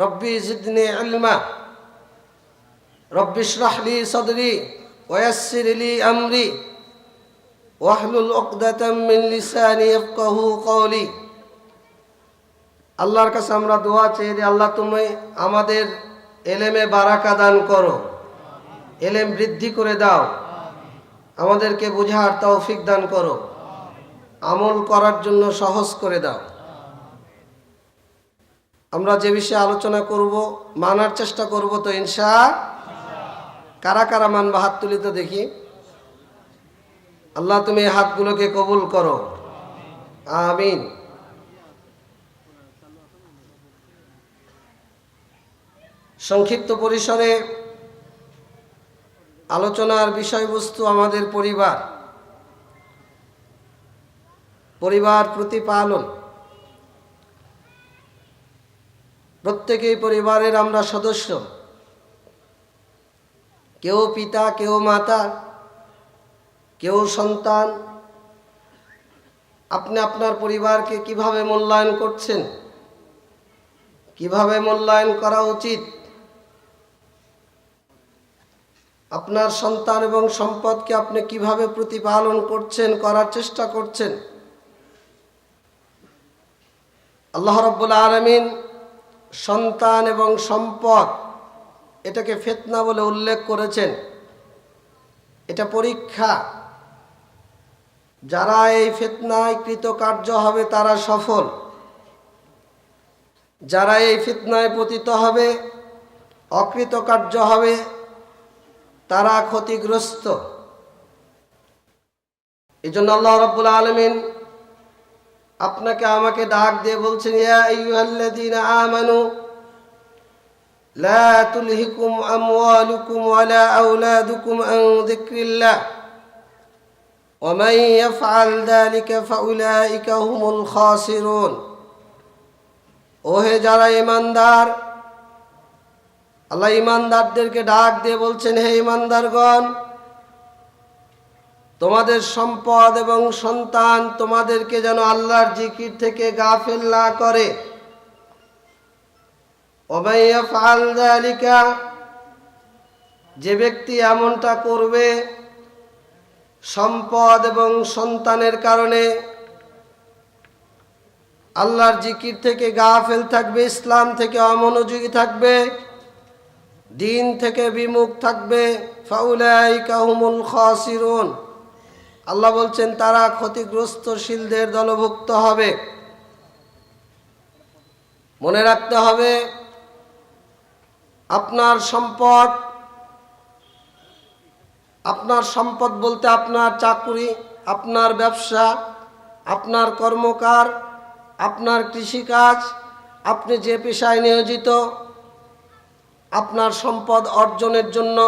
রব্বি জিদনি ইলমা রব্বি ইশরাহ লি সাদরি ওয়া ইয়াসসির লি আমরি ওয়াহলুল উকদাতাম মিন লিসানি ইয়াফকাহু কওলি। আল্লাহর কাছে আমরা দোয়া চাই যে আল্লাহ তুমি আমাদের এলেমে বারাকা দান করো, এলেম বৃদ্ধি করে দাও, আমাদেরকে বুঝার তৌফিক দান করো, আমল করার জন্য সহজ করে দাও। আমরা যে বিষয়ে আলোচনা করব মানার চেষ্টা করব তো কারা কারা মানবা হাত তুলি তো দেখি। আল্লাহ তুমি এই হাতগুলোকে কবুল করো, আমিন। সংক্ষিপ্ত পরিসরে আলোচনার বিষয়বস্তু আমাদের পরিবার প্রতিপালন। প্রত্যেকেই পরিবারের আমরা সদস্য, কেউ পিতা, কেউ মাতা, কেউ সন্তান। আপনি আপনার পরিবারকে কিভাবে মূল্যায়ন করছেন, কিভাবে মূল্যায়ন করা উচিত? আপনার সন্তান এবং সম্পদকে আপনি কিভাবে প্রতিপালন করছেন, করার চেষ্টা করছেন? আল্লাহ রাব্বুল আলামিন সন্তান এবং সম্পদ এটাকে ফিতনা বলে উল্লেখ করেছেন। এটা পরীক্ষা। যারা এই ফিতনায় কৃতকার্য হবে তারা সফল, যারা এই ফিতনায় পতিত হবে, অকৃতকার্য হবে, তারা ক্ষতিগ্রস্ত। এই জন্য আল্লাহ রাব্বুল আলামিন আপনাকে আমাকে ডাক দিয়ে বলছেন, ইয়া আইয়ুহাল্লাযীনা আমানু লা তুলহিকুম আমওয়ালুকুম ওয়ালা আওলাদুকুম আন যিকরিল্লাহ ওয়া মান ইয়াফআল যালিকা ফাউলাইকা হুমুল খাসিরুন। ওহে যারা ঈমানদার, আল্লাহ ঈমানদারদেরকে ডাক দিয়ে বলছেন, হে ঈমানদারগণ, তোমাদের সম্পদ এবং সন্তান তোমাদেরকে যেন আল্লাহর জিকির থেকে গাফিল না করে। ওয়া ইয়াফআল যালিকা, যে ব্যক্তি এমনটা করবে, সম্পদ এবং সন্তানের কারণে আল্লাহর জিকির থেকে গাফিল থাকবে, ইসলাম থেকে অমনোযোগী থাকবে, দিন থেকে বিমুখ থাকবে, ফাউলাইকা হুমুল খাসিরুন। আল্লাহ বলছেন তারা ক্ষতিগ্রস্তশীলদের দলভুক্ত হবে। মনে রাখতে হবে, আপনার সম্পদ বলতে আপনার চাকরি, আপনার ব্যবসা, আপনার কর্মকার, আপনার কৃষিকাজ, আপনি যে পেশায় নিয়োজিত, আপনার সম্পদ অর্জনের জন্য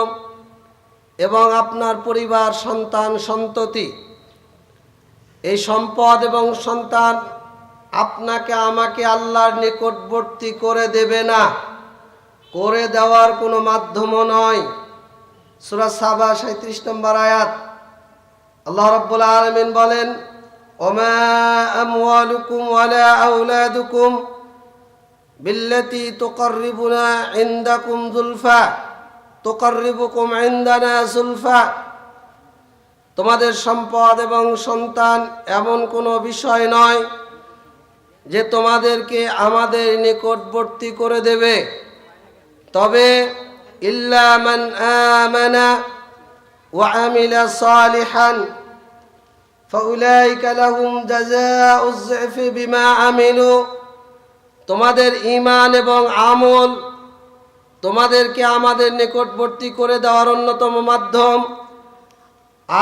এবং আপনার পরিবার, সন্তান সন্ততি, এই সম্পদ এবং সন্তান আপনাকে আমাকে আল্লাহর নিকটবর্তী করে দেবে না, করে দেওয়ার কোনো মাধ্যমও নয়। সূরা সাবা ৩৭ নম্বর আয়াত। আল্লাহ রাব্বুল আলামিন বলেন, ওমা আমওয়ালুকুম ওয়ালা আওলাদুকুম বিল্লাতি তুকাররিবুনা ইনদাকুম যুলফা তুকাররিবুকুম ইনদানা যুলফা। তোমাদের সম্পদ এবং সন্তান এমন কোনো বিষয় নয় যে তোমাদেরকে আমাদের নিকটবর্তী করে দেবে, তবে ইল্লা মান আমানা ওয়া আমিলা সালিহান ফাউলাইকা লাহুম জাযাউয যিফি বিমা আমিলু। তোমাদের ঈমান এবং আমল তোমাদেরকে আমাদের নিকটবর্তী করে দেওয়ার অন্যতম মাধ্যম।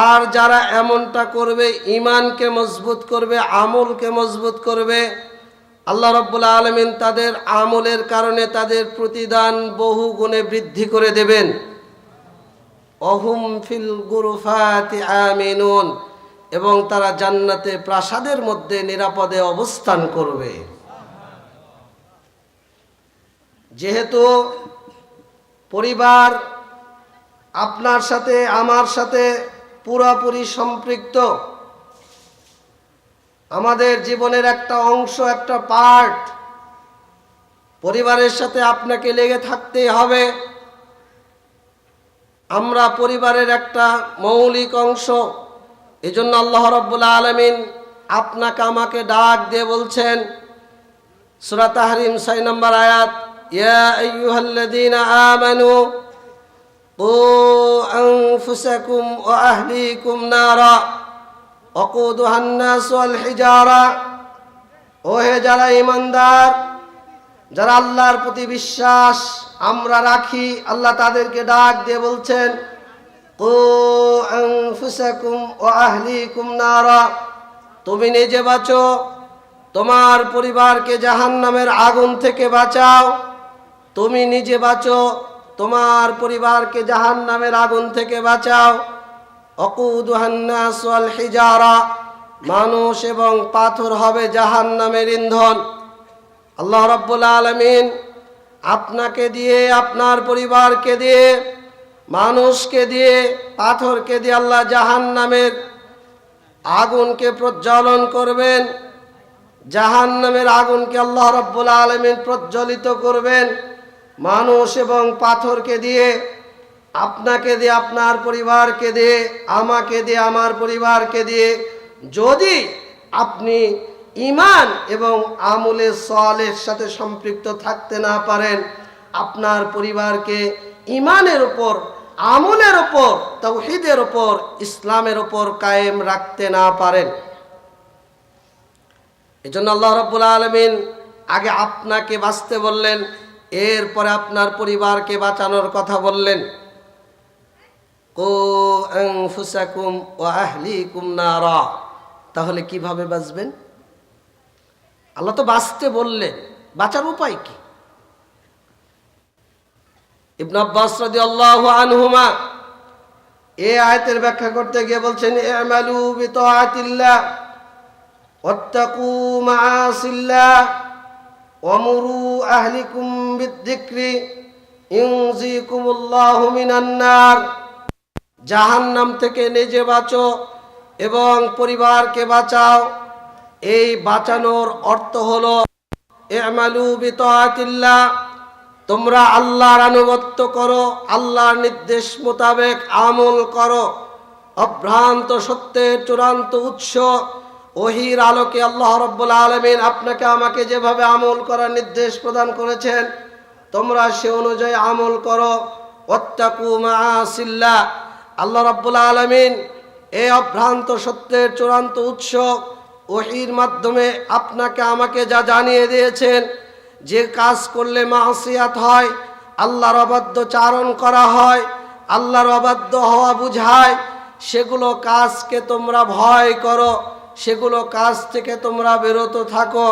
আর যারা এমনটা করবে, ঈমানকে মজবুত করবে, আমলকে মজবুত করবে, আল্লাহ রাব্বুল আলামিন তাদের আমলের কারণে তাদের প্রতিদান বহু গুণে বৃদ্ধি করে দেবেন। অহুম ফিল গুরুফাতি আমিনুন, এবং তারা জান্নাতে প্রাসাদের মধ্যে নিরাপদে অবস্থান করবে। যেহেতু পরিবার আপনার সাথে আমার সাথে পুরোপুরি সম্পৃক্ত, আমাদের জীবনের একটা অংশ, একটা পার্ট, পরিবারের সাথে আপনাকে লেগে থাকতেই হবে। আমরা পরিবারের একটা মৌলিক অংশ। এজন্য আল্লাহ রাব্বুল আলামিন আপনাকে আমাকে ডাক দিয়ে বলছেন, সূরা তাহরিম 6 নম্বর আয়াত, ইয়া আইয়ুহাল্লাযীনা আমানু কু আনফুসাকুম ওয়া আহলিকুম নারা ওয়াকুদুহান নাস ওয়াল হিজারা। ও হে যারা ঈমানদার, যারা আল্লাহর প্রতি বিশ্বাস আমরা রাখি, আল্লাহ তাদেরকে ডাক দিয়ে বলছেন, কু আনফুসাকুম ওয়া আহলিকুম নারা, তুমি নিজে বাঁচো, তোমার পরিবারকে জাহান্নামের আগুন থেকে বাঁচাও। তুমি নিজে বাঁচো, তোমার পরিবারকে জাহান্নামের আগুন থেকে বাঁচাও। ওয়াকুদুহান নাস ওয়াল হিজারা, মানুষ এবং পাথর হবে জাহান্নামের ইন্ধন। আল্লাহ রাব্বুল আলামিন আপনাকে দিয়ে, আপনার পরিবারকে দিয়ে, মানুষকে দিয়ে, পাথরকে দিয়ে আল্লাহ জাহান্নামের আগুনকে প্রজ্বলন করবেন। জাহান্নামের আগুনকে আল্লাহ রাব্বুল আলামিন প্রজ্বলিত করবেন মানুষ এবং পাথরকে দিয়ে, আপনাকে দিয়ে, আপনার পরিবারকে দিয়ে, আমাকে দিয়ে, আমার পরিবারকে দিয়ে। যদি আপনি ঈমান এবং আমলে সালেহের সাথে সম্পৃক্ত থাকতে না পারেন, আপনার পরিবারকে ঈমানের উপর, আমলের উপর, তাওহীদের উপর, ইসলামের উপর কায়েম রাখতে না পারেন। এজন্য আল্লাহ রাব্বুল আলামিন আগে আপনাকে বাঁচতে বললেন, এরপরে আপনার পরিবারকে বাঁচানোর কথা বললেন। কু আনফুসাকুম ওয়া আহলিকুম নারা। তাহলে কিভাবে বাঁচবেন? আল্লাহ তো বাঁচতে বললেন, বাঁচার উপায় কি? ইবনে আব্বাস রাদিয়াল্লাহু আনহুমা এই আয়াতের ব্যাখ্যা করতে গিয়ে বলছেন, ইমালু বিতাআতিল্লাহ ওয়াত্তাকু মাআসিল্লাহ ওয়ামুরু আহলিকুম বিদ্যিকরি ইউনজিকুমুল্লাহু মিনান নার। জাহান্নাম থেকে নিজে বাঁচো এবং পরিবারকে বাঁচাও। এই বাঁচানোর অর্থ হলো ইমালু বিতাআতিল্লাহ, তোমরা আল্লাহর আনুগত্য করো, আল্লাহর নির্দেশ মোতাবেক আমল করো। অভ্রান্ত সত্যের চূড়ান্ত উৎস ওহীর আলোকে আল্লাহ রাব্বুল আলামিন আপনাকে আমাকে যেভাবে আমল করার নির্দেশ প্রদান করেছেন, তোমরা সে অনুযায়ী আমল করো। ওয়াত্তাকু মাআসিল্লাহ, আল্লাহ রাব্বুল আলামিন এই অভ্রান্ত সত্যের চূড়ান্ত উৎস ওহীর মাধ্যমে আপনাকে আমাকে যা জানিয়ে দিয়েছেন, যে কাজ করলে মাসিয়াত হয়, আল্লাহর অবাধ্যচারণ করা হয়, আল্লাহর অবাধ্য হওয়া বুঝায়, সেগুলো কাজকে তোমরা ভয় করো, সেগুলো কাজ থেকে তোমরা বিরত থাকো।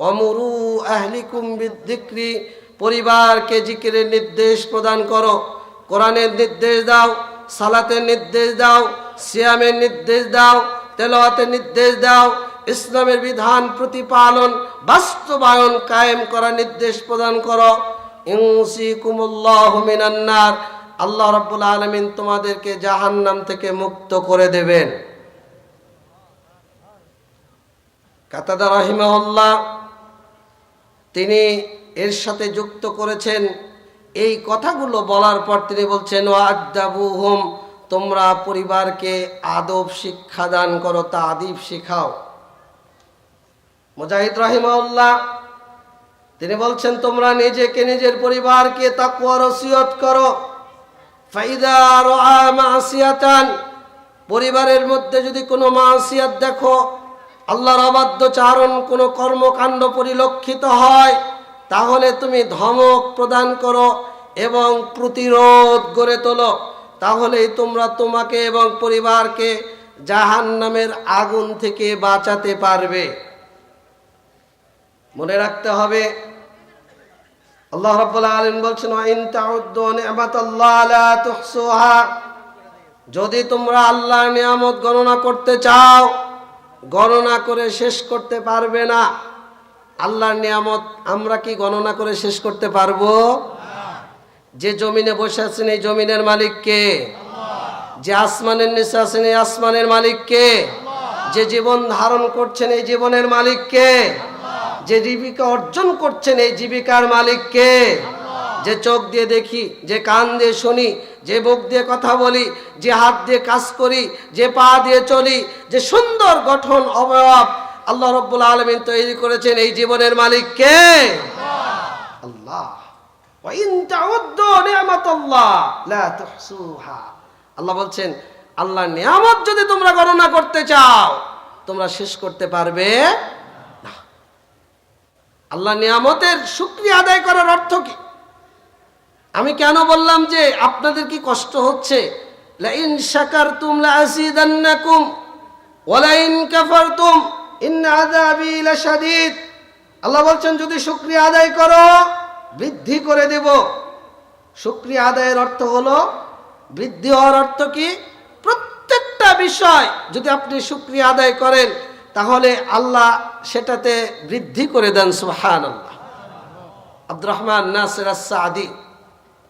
অমরু আহলিকুম বিদ্যিকরি, পরিবারকে জিকিরের নির্দেশ প্রদান করো। কোরআনের নির্দেশ দাও, সালাতের নির্দেশ দাও, সিয়ামের নির্দেশ দাও, তেলাওয়াতের নির্দেশ দাও, ইসলামের বিধান প্রতিপালন, বাস্তবায়ন, কায়েম করার নির্দেশ প্রদান করো। ইউনজিকুমুল্লাহু মিনান নার, আল্লাহ রাব্বুল আলামিন তোমাদেরকে জাহান্নাম থেকে মুক্ত করে দেবেন। কাতাদা রাহিমাহুল্লাহ তিনি এর সাথে যুক্ত করেছেন, এই কথাগুলো বলার পর তিনি বলছেন, ওয়া'আদাবুহুম, তোমরা পরিবারকে আদব শিক্ষা দান করো, তাদিব শিখাও। মুজাহিদ রাহিমাহুল্লাহ তিনি বলছেন, তোমরা নিজেকে, নিজের পরিবারকে তাকওয়ার ওসিয়ত করো। ফাইদা রাআ মাসিয়াতান, পরিবারের মধ্যে যদি কোনো মাসিয়াত দেখো, আল্লাহর অবাধ্যচারণ কোনো কর্মকাণ্ড পরিলক্ষিত হয়, তাহলে তুমি ধমক প্রদান করো এবং প্রতিরোধ গড়ে তোলো। তাহলেই তোমরা তোমাকে এবং পরিবারকে জাহান্নামের আগুন থেকে বাঁচাতে পারবে। মনে রাখতে হবে, আল্লাহ রাব্বুল আলামিন বলছেন, ওয়া ইন তাউদ্দু নি'মাতাল্লাহি লা তুহসুহা, যদি তোমরা আল্লাহর নিয়ামত গণনা করতে চাও, গণনা করে শেষ করতে পারবে না। আল্লাহর নিয়ামত আমরা কি গণনা করে শেষ করতে পারবো? যে জমিনে বসে আছেন এই জমিনের মালিক কে? যে আসমানের নিচে আছেন এই আসমানের মালিক কে? যে জীবন ধারণ করছেন এই জীবনের মালিক কে? যে জীবিকা অর্জন করছেন এই জীবিকার মালিক কে? যে চোখ দিয়ে দেখি, যে কান দিয়ে শুনি, যে মুখ দিয়ে কথা বলি, যে হাত দিয়ে কাজ করি, যে পা দিয়ে চলি, যে সুন্দর গঠন অবয়ব আল্লাহ রাব্বুল আলামিন তৈরি করেছেন, এই জীবনের মালিক কে? আল্লাহ। ওয়া ইন তাউদ্দু নি'মাতাল্লাহ লা তুহসুহা। আল্লাহ বলছেন আল্লাহর নিয়ামত যদি তোমরা গণনা করতে চাও তোমরা শেষ করতে পারবে না। আল্লাহর নিয়ামতের শুকরিয়া আদায় করার অর্থ কি? আমি কেন বললাম যে আপনাদের কি কষ্ট হচ্ছে? লা ইন শাকারতুম লা আযীদান্নাকুম ওয়া লা ইন কাফারতুম ইন আযাবি লাশাদীদ। আল্লাহ বলছেন যদি শুকরিয়া আদায় করো বৃদ্ধি করে দেব। শুকরিয়া আদায়ের অর্থ হলো, বৃদ্ধি হওয়ার অর্থ কি? প্রত্যেকটা বিষয় যদি আপনি শুকরিয়া আদায় করেন তাহলে আল্লাহ সেটাতে বৃদ্ধি করে দেন। সুবহানাল্লাহ। আব্দুর রহমান নাসির আস-সাদি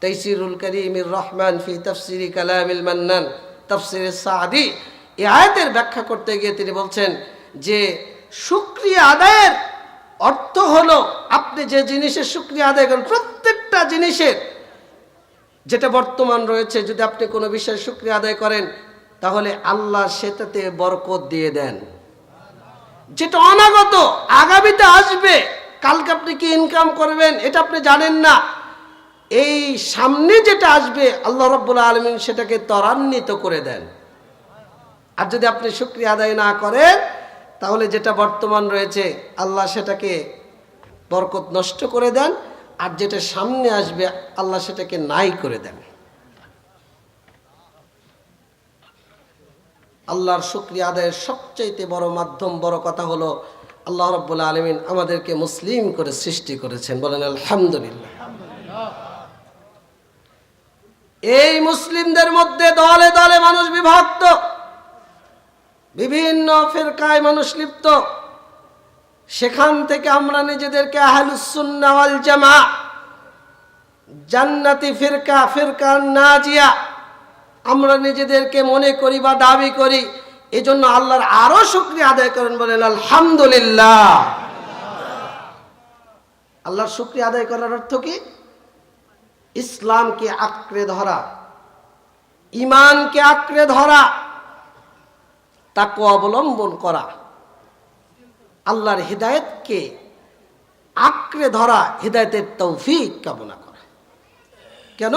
তাইসিরুল কারীমির রহমান ফি তাফসিরি কালামিল মান্নান, তাফসির সাদি, এই আয়াতের ব্যাখ্যা করতে গিয়ে তিনি বলছেন যে শুকরিয়া আদায়ের অর্থ হলো আপনি যে জিনিসের শুকরিয়া আদায় করেন, প্রত্যেকটা জিনিসের যেটা বর্তমান রয়েছে যদি আপনি কোনো বিষয়ে শুকরিয়া আদায় করেন তাহলে আল্লাহ সেটাতে বরকত দিয়ে দেন। যেটা অনাগত আগামীতে আসবে, কালকে আপনি কি ইনকাম করবেন এটা আপনি জানেন না, এই সামনে যেটা আসবে আল্লাহ রাব্বুল আলামিন সেটাকে ত্বরান্বিত করে দেন। আর যদি আপনি শুকরিয়া আদায় না করেন তাহলে যেটা বর্তমান রয়েছে আল্লাহ সেটাকে বরকত নষ্ট করে দেন, আর যেটা সামনে আসবে আল্লাহ সেটাকে নাই করে দেন। আল্লাহর শুকরিয়া আদায়ের সবচাইতে বড় মাধ্যম, বড় কথা হলো আল্লাহ রাব্বুল আলামিন আমাদেরকে মুসলিম করে সৃষ্টি করেছেন। বলেন আলহামদুলিল্লাহ। এই মুসলিমদের মধ্যে দলে দলে মানুষ বিভক্ত, বিভিন্ন ফিরকায় মানুষ লিপ্ত। সেখান থেকে আমরা নিজেদেরকে আহলুস সুন্নাহ ওয়াল জামাআহ, জান্নাতি ফিরকা, ফিরকা নাজিয়া আমরা নিজেদেরকে মনে করি বা দাবি করি। এজন্য আল্লাহর আরো শুকরিয়া আদায় করেন। বলেন আলহামদুলিল্লাহ। আল্লাহর শুকরিয়া আদায় করার অর্থ কি? ইসলামকে আঁকড়ে ধরা, ঈমানকে আঁকড়ে ধরা, তাকওয়া অবলম্বন করা, আল্লাহর হিদায়াতকে আঁকড়ে ধরা, হিদায়াতের তৌফিক কামনা করা। কেন?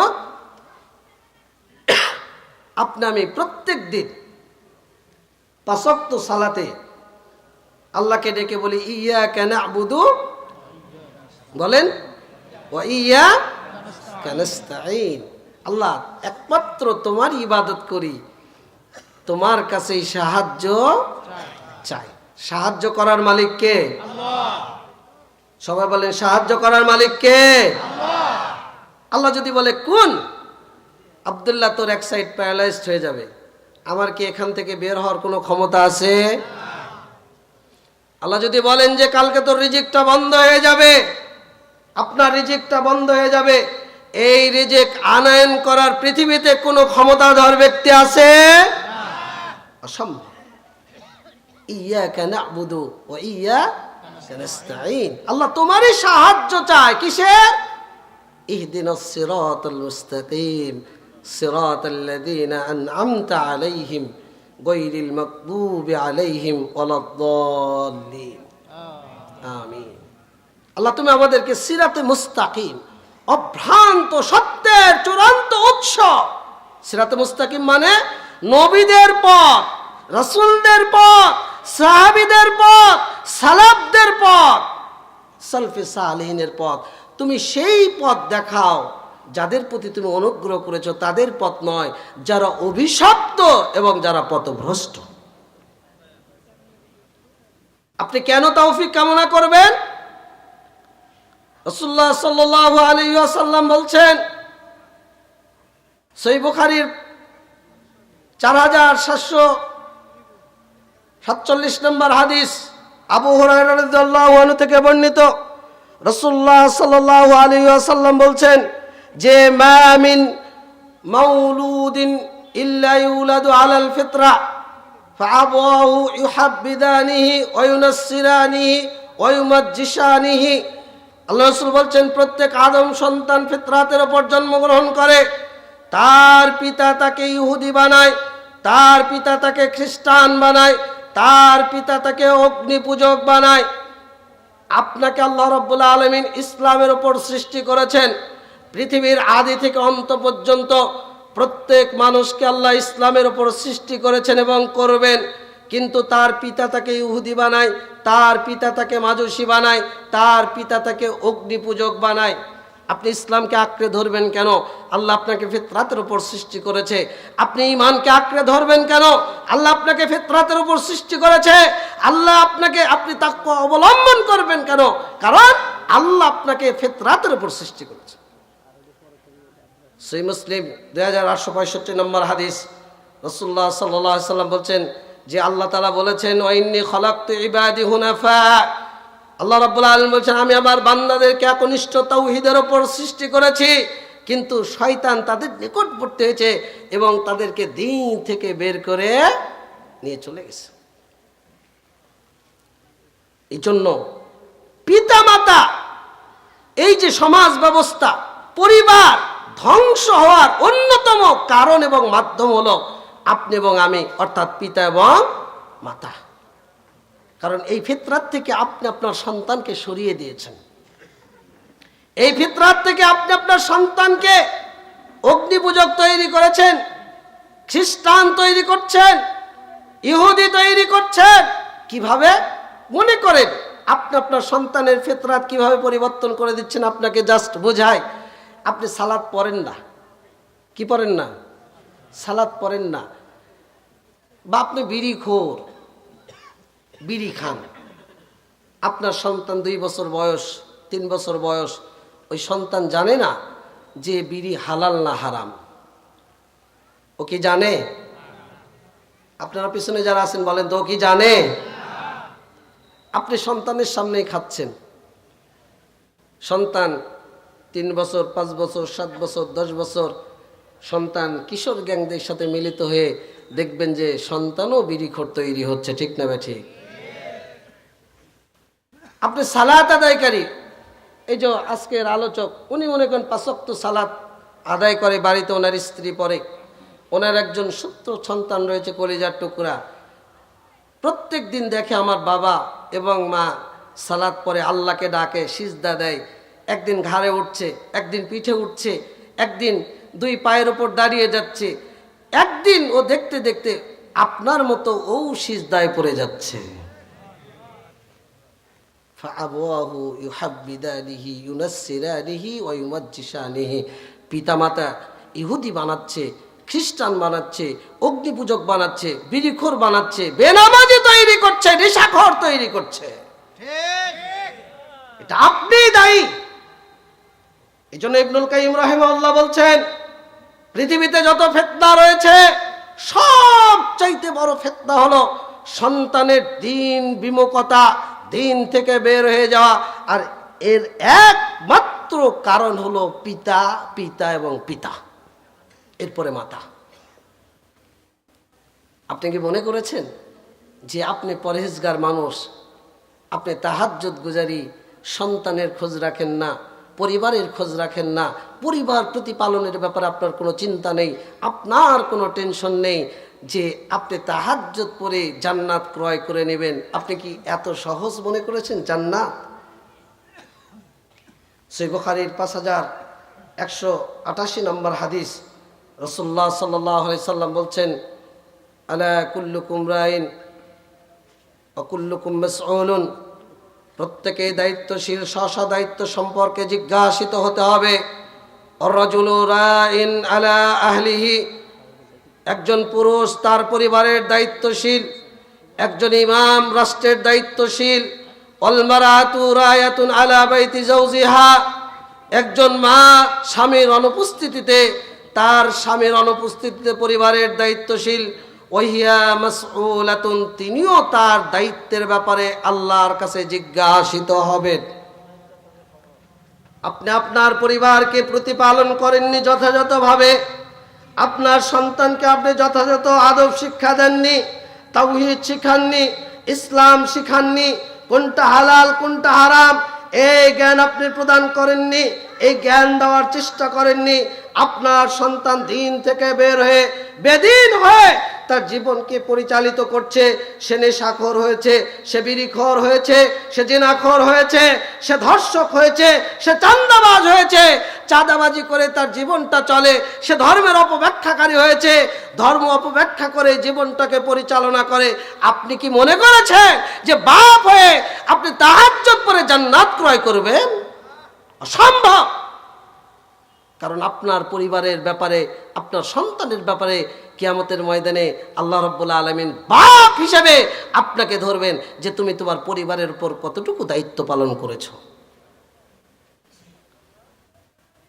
আপনি আমি প্রত্যেক দিন 5 ওয়াক্ত সালাতে আল্লাহকে ডেকে বলি ইয়্যাকা না'বুদু, বলেন ওয়া ইয়্যাকা নাস্তাঈন। আল্লাহ একমাত্র তোমার ইবাদত করি, তোমার কাছেই সাহায্য চাই। সাহায্য করার মালিক কে? আল্লাহ। সবাই বলেন সাহায্য করার মালিক কে? আল্লাহ। আল্লাহ যদি বলে কোন আব্দুল্লাহ তোর এক সাইড প্যারালাইজড হয়ে যাবে, আমার কি এখান থেকে বের হওয়ার কোনো ক্ষমতা আছে? আল্লাহ যদি বলেন যে কালকে তোর রিজিকটা বন্ধ হয়ে যাবে, আপনার রিজিকটা বন্ধ হয়ে যাবে, এই রিজিক আনয়ন করার পৃথিবীতে কোনো ক্ষমতাধর ব্যক্তি আছে? অসম্ভব। ইয়্যাকা না'বুদু ওয়া ইয়্যাকা নাস্তাঈন। আল্লাহ তোমারই সাহায্য চায়। কিসের? ইহদিনাস সিরাতাল মুস্তাকিম সিরাতাল্লাযীনা আন'আমতা আলাইহিম গায়রিল মাগদুবি আলাইহিম ওয়ালাদ-দাল্লিন। আমিন। আল্লাহ তুমি আমাদেরকে সিরাতে মুস্তাকিম, অভ্রান্ত সত্যের চূড়ান্ত উৎস। সিরাতে মুস্তাকিম মানে নবীদের পথ, রাসূলদের পথ, সাহাবীদের পথ, সালাফদের পথ, সালফে সালেহিনের পথ। তুমি সেই পথ দেখাও যাদের প্রতি তুমি অনুগ্রহ করেছো, তাদের পথ নয় যারা অভিশপ্ত এবং যারা পথভ্রষ্ট। আপনি কেন তৌফিক কামনা করবেন? রাসূলুল্লাহ সাল্লাল্লাহু আলাইহি ওয়াসাল্লাম বলছেন, সহিহ বুখারীর 4747 নম্বর হাদিস, আবু হুরায়রা রাদিয়াল্লাহু আনহু থেকে বর্ণিত, রাসূলুল্লাহ সাল্লাল্লাহু আলাইহি ওয়াসাল্লাম বলছেন যে মা মিন মাউলুদিন ইল্লা ইউলাদু আলাল ফিতরা ফাআবাহু ইউহাব্বিদানিহি ওয়া ইউনাসসিরানিহি ওয়া ইউমাজ্জিসানিহি। আল্লাহ রাসূল বলছেন প্রত্যেক আদম সন্তান ফিতরাতের উপর জন্মগ্রহণ করে, তার পিতা তাকে ইহুদি বানায়, তার পিতা তাকে খ্রিস্টান বানায়, তার পিতা তাকে অগ্নি পূজক বানায়। আপনাকে আল্লাহ রাব্বুল আলামিন ইসলামের উপর সৃষ্টি করেছেন। পৃথিবীর আদি থেকে অন্ত পর্যন্ত প্রত্যেক মানুষকে আল্লাহ ইসলামের উপর সৃষ্টি করেছেন এবং করবেন, কিন্তু তার পিতা তাকে ইহুদি বানায়, তার পিতা তাকে মাজুসি বানায়, তার পিতা তাকে অগ্নি পূজক বানায়। আপনি ইসলামকে আঁকড়ে ধরবেন কেন? আল্লাহ আপনাকে ফিতরাতের উপর সৃষ্টি করেছে। আপনি ঈমানকে আঁকড়ে ধরবেন কেন? আল্লাহ আপনাকে ফিতরাতের উপর সৃষ্টি করেছে। আপনি তাকওয়া অবলম্বন করবেন কেন? কারণ আল্লাহ আপনাকে ফিতরাতের উপর সৃষ্টি করেছে। সহিহ মুসলিম 2865 নম্বর হাদিস, রাসূলুল্লাহ সাল্লাল্লাহু আলাইহি সাল্লাম বলছেন যে আল্লাহ তাআলা বলেছেন, ওয়া ইন্নী খালাকতু ইবাদি হুনাফা। আল্লাহ রাব্বুল আলামিন বলছেন, আমি আমার বান্দাদেরকে একনিষ্ঠ তাওহীদের উপর সৃষ্টি করেছি, কিন্তু শয়তান তাদের নিকটবর্তী হয়েছে এবং তাদেরকে দিন থেকে বের করে নিয়ে চলে গেছে। এই জন্য পিতামাতা, এই যে সমাজ ব্যবস্থা, পরিবার ধ্বংস হওয়ার অন্যতম কারণ এবং মাধ্যম হলো আপনি এবং আমি, অর্থাৎ পিতা এবং মাতা। কারণ এই ফিতরাত থেকে আপনি আপনার সন্তানকে সরিয়ে দিয়েছেন। এই ফিতরাত থেকে আপনি আপনার সন্তানকে অগ্নিপূজক তৈরি করেছেন, খ্রিস্টান তৈরি করছেন, ইহুদি তৈরি করছেন। কিভাবে? মনে করেন আপনি আপনার সন্তানের ফিতরাত কিভাবে পরিবর্তন করে দিচ্ছেন। আপনাকে জাস্ট বোঝায়, আপনি সালাত পড়েন না, কি পড়েন না? সালাত পড়েন না, বা আপনি বিড়িখোর, বিড়ি খান। আপনার সন্তান 2 বছর বয়স, 3 বছর বয়স, ওই সন্তান জানে না যে বিড়ি হালাল না হারাম। ও কি জানে? আপনারা পিছনে যারা আছেন বলেন তো, ও কি জানে? আপনি সন্তানের সামনেই খাচ্ছেন। সন্তান 3 বছর, 5 বছর, 7 বছর, 10 বছর, সন্তান কিশোর গ্যাংদের সাথে মিলিত হয়ে দেখবেন যে সন্তানও বিড়িখোর তৈরি হচ্ছে। ঠিক না বে ঠিক? আপনি সালাত আদায়কারী, এই যে আজকের আলোচক, উনি মনে করেন 5 ওয়াক্ত সালাত আদায় করে, বাড়িতে ওনার স্ত্রী পড়ে, ওনার একজন সূত্র সন্তান রয়েছে কলিজার টুকরা, প্রত্যেক দিন দেখে আমার বাবা এবং মা সালাত পড়ে, আল্লাহকে ডাকে, সিজদা দেয়। একদিন ঘাড়ে উঠছে, একদিন পিঠে উঠছে, একদিন 2 পায়ের উপর দাঁড়িয়ে যাচ্ছে, একদিন ও দেখতে দেখতে আপনার মতো ও সিজদায় পড়ে যাচ্ছে। ফাআবওয়াহু ইউহাব্বিদানিহি ইউনাসসিরানিহি ওয়া ইউমাজ্জিসানিহি। পিতামাতা ইহুদি বানাচ্ছে, খ্রিস্টান বানাচ্ছে, অগ্নিপূজক বানাচ্ছে, বিড়িখোর বানাচ্ছে, বেনামাজি তৈরি করছে, নেশাখোর তৈরি করছে। এটা আপনি দায়ী। এই জন্য ইবনুল কাইয়িম রাহিমাহুল্লাহ বলছেন, পৃথিবীতে যত ফিতনা রয়েছে সবচাইতে বড় ফিতনা হলো সন্তানের দিন বিমুখতা, দিন থেকে বের হয়ে যাওয়া। আর এর একমাত্র কারণ হলো পিতা, পিতা এবং পিতা, এরপরে মাতা। আপনি কি মনে করেছেন যে আপনি পরহেজগার মানুষ, আপনি তাহাজ্জুদ গুজারি, সন্তানের খোঁজ রাখেন না, পরিবারের খোঁজ রাখেন না, পরিবার প্রতিপালনের ব্যাপারে আপনার কোনো চিন্তা নেই, আপনার কোনো টেনশন নেই যে আপনি তাহাজ্জুদ পড়ে জান্নাত ক্রয় করে নেবেন? আপনি কি এত সহজ মনে করেছেন জান্নাত? সহিহ বুখারীর 5188 নম্বর হাদিস, রাসূলুল্লাহ সাল্লাল্লাহু আলাইহি সাল্লাম বলছেন, আলা কুল্লুকুম রাইন ওয়া কুল্লুকুম মাসউলুন। প্রত্যেকে দায়িত্বশীল, স্ব দায়িত্ব সম্পর্কে জিজ্ঞাসিত হতে হবে। আর-রাজুলু রাইন আলা আহলিহি। একজন পুরুষ তার পরিবারের দায়িত্বশীল, একজন ইমাম রাষ্ট্রের দায়িত্বশীল। ওয়াল মারাতু রায়াতুন আলা বাইতি যাওজিহা। একজন মা স্বামীর অনুপস্থিতিতে, তার স্বামীর অনুপস্থিতিতে পরিবারের দায়িত্বশীল। ওয়াহিয়া মাসউলাতুন। তিনিও তার দায়িত্বের ব্যাপারে আল্লাহর কাছে জিজ্ঞাসিত হবেন। আপনি আপনার পরিবারকে প্রতিপালন করেননি যথাযথভাবে, আপনার সন্তানকে আপনি যথাযথ আদব শিক্ষা দেননি, তাওহীদ শিখাননি, ইসলাম শিখাননি, কোনটা হালাল কোনটা হারাম এই জ্ঞান আপনি প্রদান করেননি, এই জ্ঞান দেওয়ার চেষ্টা করেননি। আপনার সন্তান দিন থেকে বের হয়ে বেদিন হয়ে তার জীবনকে পরিচালিত করছে। সে নেশাখোর হয়েছে, সে বিড়িখোর হয়েছে, সে জিনাখোর হয়েছে, সে ধর্ষক হয়েছে, সে চাঁদাবাজ হয়েছে, চাঁদাবাজি করে তার জীবনটা চলে। সে ধর্মের অপব্যাখ্যাকারী হয়েছে, ধর্ম অপব্যাখ্যা করে জীবনটাকে পরিচালনা করে। আপনি কি মনে করেছেন যে বাপ হয়ে আপনি তাহাজ্জুদ পড়ে জান্নাত ক্রয় করবেন? অসম্ভব। কারণ আপনার পরিবারের ব্যাপারে, আপনার সন্তানের ব্যাপারে কিয়ামতের ময়দানে আল্লাহ রাব্বুল আলামিন বাপ হিসেবে আপনাকে ধরবেন যে তুমি তোমার পরিবারের উপর কতটুকু দায়িত্ব পালন করেছো।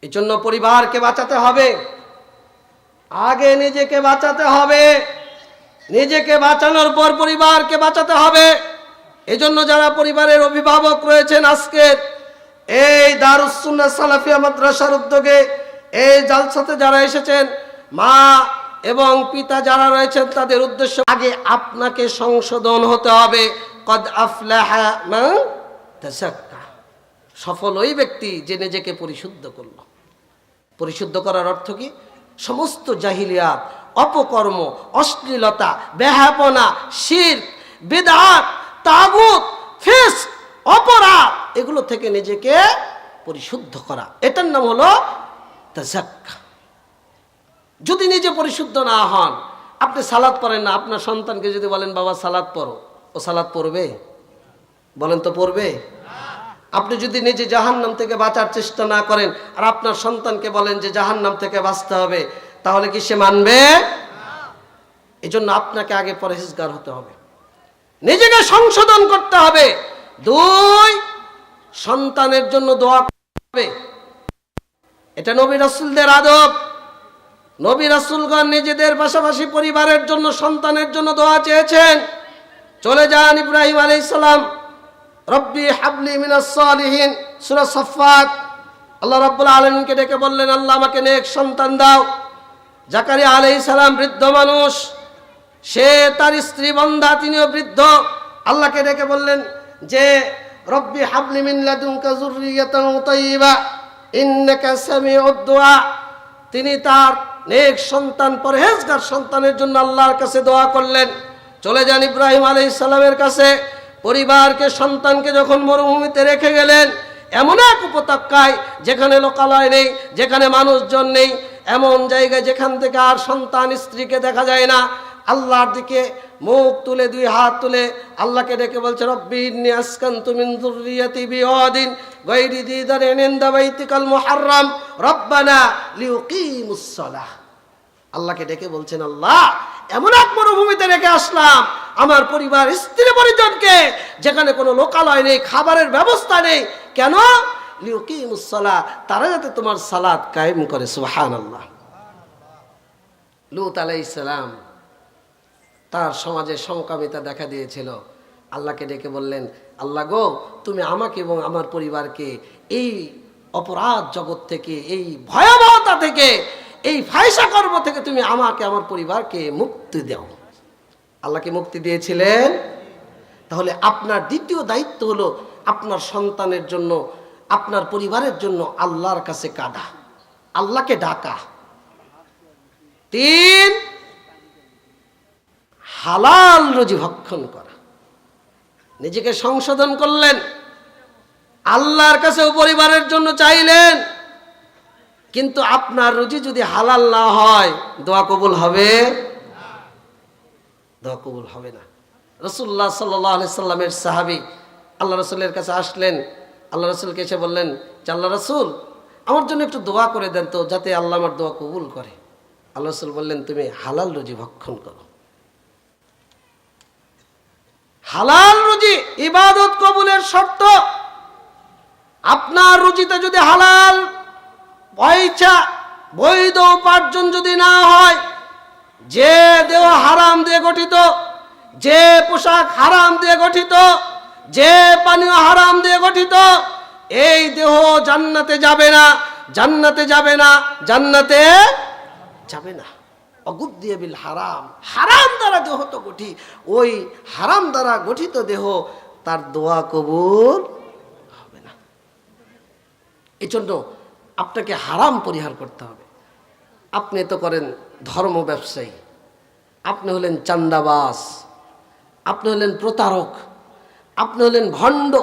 এই জন্য পরিবারকে বাঁচাতে হবে, আগে নিজেকে বাঁচাতে হবে, নিজেকে বাঁচানোর পর পরিবারকে বাঁচাতে হবে। এজন্য যারা পরিবারের অভিভাবক রয়েছেন, আজকে এই দারুস সুন্নাহ সালাফিয়া মাদ্রাসার উদ্যোগে এই জালসাতে যারা এসেছেন, মা এবং পিতা যারা রয়েছেন, তাদের উদ্দেশ্য আগে আপনাকে সংশোধন হতে হবে। কদ আফলাহা মান তাযাক্কা, সফল ওই ব্যক্তি যে নিজেকে পরিশুদ্ধ করলো। পরিশুদ্ধ করার অর্থ কি? সমস্ত জাহিলিয়াত, অপকর্ম, অশ্লীলতা, বেহাপনা, শিরক, বিদআত, তাগুত, ফিসক, অপরাধ, এগুলো থেকে নিজেকে পরিশুদ্ধ করা, এটার নাম হলো তাযাক্কা। যদি নিজে পরিশুদ্ধ না হন, আপনি সালাত পড়েন না, আপনার সন্তানকে যদি বলেন বাবা সালাত পড়ো, ও সালাত পড়বে? বলেন তো পড়বে? আপনি যদি নিজে জাহান্নাম থেকে বাঁচার চেষ্টা না করেন আর আপনার সন্তানকে বলেন যে জাহান্নাম থেকে বাঁচতে হবে, তাহলে কি সে মানবে? এজন্য আপনাকে আগে পরহেজগার হতে হবে, নিজেকে সংশোধন করতে হবে। 2, সন্তানের জন্য দোয়া করতে হবে। এটা নবী রাসূলদের আদব। নবী রাসূলগণ নিজেদের পাশাপাশি পরিবারের জন্য, সন্তানের জন্য দোয়া চেয়েছেন। চলে যান ইব্রাহিম আলাইহিস সালাম, রব্বি হাবলি মিনাস সালিহিন, সূরা সাফফাত। আল্লাহ রাব্বুল আলামিনকে ডেকে বললেন আল্লাহ আমাকে নেক সন্তান দাও। জাকারিয়া আলাইহিস সালাম বৃদ্ধ মানুষ, সে তার স্ত্রী বন্ধা, তিনিও বৃদ্ধ। আল্লাহকে ডেকে বললেন যে রব্বি হাবলি মিন লাদুনকা যুররিয়াতান তাইয়্যিবা ইন্নাকা সামিউদ দুআ। তিনি তার নেক সন্তান, পরহেজগার সন্তানের জন্য আল্লাহর কাছে দোয়া করলেন। চলে যান ইব্রাহিম আলাইহিস সালামের কাছে। পরিবারকে, সন্তানকে যখন মরুভূমিতে রেখে গেলেন, এমন এক উপত্যকায় যেখানে লোকালয় নেই, যেখানে মানুষজন নেই, এমন জায়গায় যেখান থেকে আর সন্তান স্ত্রীকে দেখা যায় না, আল্লাহর দিকে মুখ তুলে, 2 হাত তুলে আল্লাহকে ডেকে বলছে রব্বি ইন্নী আসকানতু মিন যুররিয়াতি বিওয়াদিন গায়রি যী যার'ইন ইনদা বাইতিকাল মুহাররাম রব্বানা লিয়ুকিমুস সালাহ। আল্লাহকে ডেকে বলছেন আল্লাহ এমন এক মরুভূমিতে রেখে আসলাম আমার পরিবার, স্ত্রী পরিজনকে, যেখানে কোনো লোকালয় নেই, খাবারের ব্যবস্থা নেই। কেন? লিয়ুকিমুস সালাহ, তারা যাতে তোমার সালাত কায়েম করে। সুবহানাল্লাহ। লূত আলাইহিস সালাম, তার সমাজে সমকামিতা দেখা দিয়েছিল। আল্লাহকে ডেকে বললেন আল্লাহ গো, তুমি আমাকে এবং আমার পরিবারকে এই অপরাধ জগৎ থেকে, এই ভয়াবহতা থেকে, এই ফায়সা কর্ম থেকে তুমি আমাকে, আমার পরিবারকে মুক্তি দাও। আল্লাহকে মুক্তি দিয়েছিলেন। তাহলে আপনার দ্বিতীয় দায়িত্ব হলো আপনার সন্তানের জন্য, আপনার পরিবারের জন্য আল্লাহর কাছে কাঁদা, আল্লাহকে ডাকা। 3, হালাল রুজি ভক্ষণ করা। নিজেকে সংশোধন করলেন, আল্লাহর কাছে পরিবারের জন্য চাইলেন, কিন্তু আপনার রুজি যদি হালাল না হয় দোয়া কবুল হবে? দোয়া কবুল হবে না। রাসূলুল্লাহ সাল্লাল্লাহু আলাইহি সাল্লামের সাহাবী আল্লাহ রাসূলের কাছে আসলেন। আল্লাহ রাসূলকে এসে বললেন যে আল্লাহ রাসূল, আমার জন্য একটু দোয়া করে দেন তো, যাতে আল্লাহ আমার দোয়া কবুল করে। আল্লাহ রাসূল বললেন তুমি হালাল রুজি ভক্ষণ করো। হালাল রুজি ইবাদত কবুলের শর্ত। আপনার রুজিতে যদি হালাল পয়সা, বৈধ উপার্জন যদি না হয়, যে দেহ হারাম দিয়ে গঠিত, যে পোশাক হারাম দিয়ে গঠিত, যে পানীয় হারাম দিয়ে গঠিত, এই দেহ জান্নাতে যাবে না, জান্নাতে যাবে না, জান্নাতে যাবে না। অগুদ্দিয়া বিল হারাম, হারাম দ্বারা দেহ তো গঠিত, ওই হারাম দ্বারা গঠিত দেহ তার দোয়া কবুল হবে না। এই জন্য আপনাকে হারাম পরিহার করতে হবে। আপনি তো করেন ধর্ম ব্যবসায়ী, আপনি হলেন চান্দাবাজ, আপনি হলেন প্রতারক, আপনি হলেন ভণ্ড,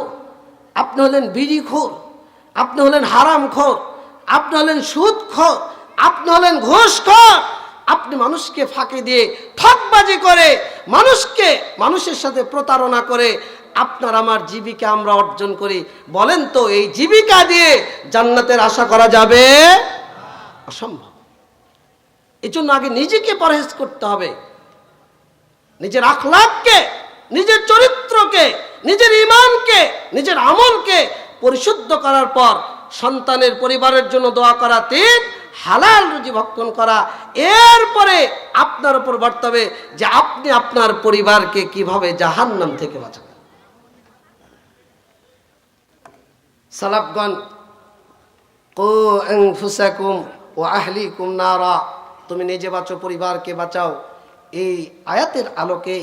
আপনি হলেন বিড়িখোর, আপনি হলেন হারামখোর, আপনি হলেন সুদখোর, আপনি হলেন ঘুষখোর। আপনি মানুষকে ফাঁকি দিয়ে ঠকবাজি করে মানুষের সাথে প্রতারণা করে আপনার আমার জীবিকা আমরা অর্জন করি। বলেন তো এই জীবিকা দিয়ে জান্নাতের আশা করা যাবে? অসম্ভব। এই জন্য আগে নিজেকে পরহেজ করতে হবে, নিজের আখলাককে, নিজের চরিত্রকে, নিজের ঈমানকে, নিজের আমলকে পরিশুদ্ধ করার পর সন্তানের পরিবারের জন্য দোয়া করা, 3 হালাল রুজি ভক্ষণ করা। এরপরে আপনার উপর বর্তাবে যে আপনি আপনার পরিবারকে কিভাবে জাহান্নাম থেকে বাঁচাবেন। সালাফগণ কু আনফুসাকুম ওয়া আহলিকুম নারা, তুমি নিজে বাঁচো, পরিবারকে বাঁচাও। এই আয়াতের আলোকে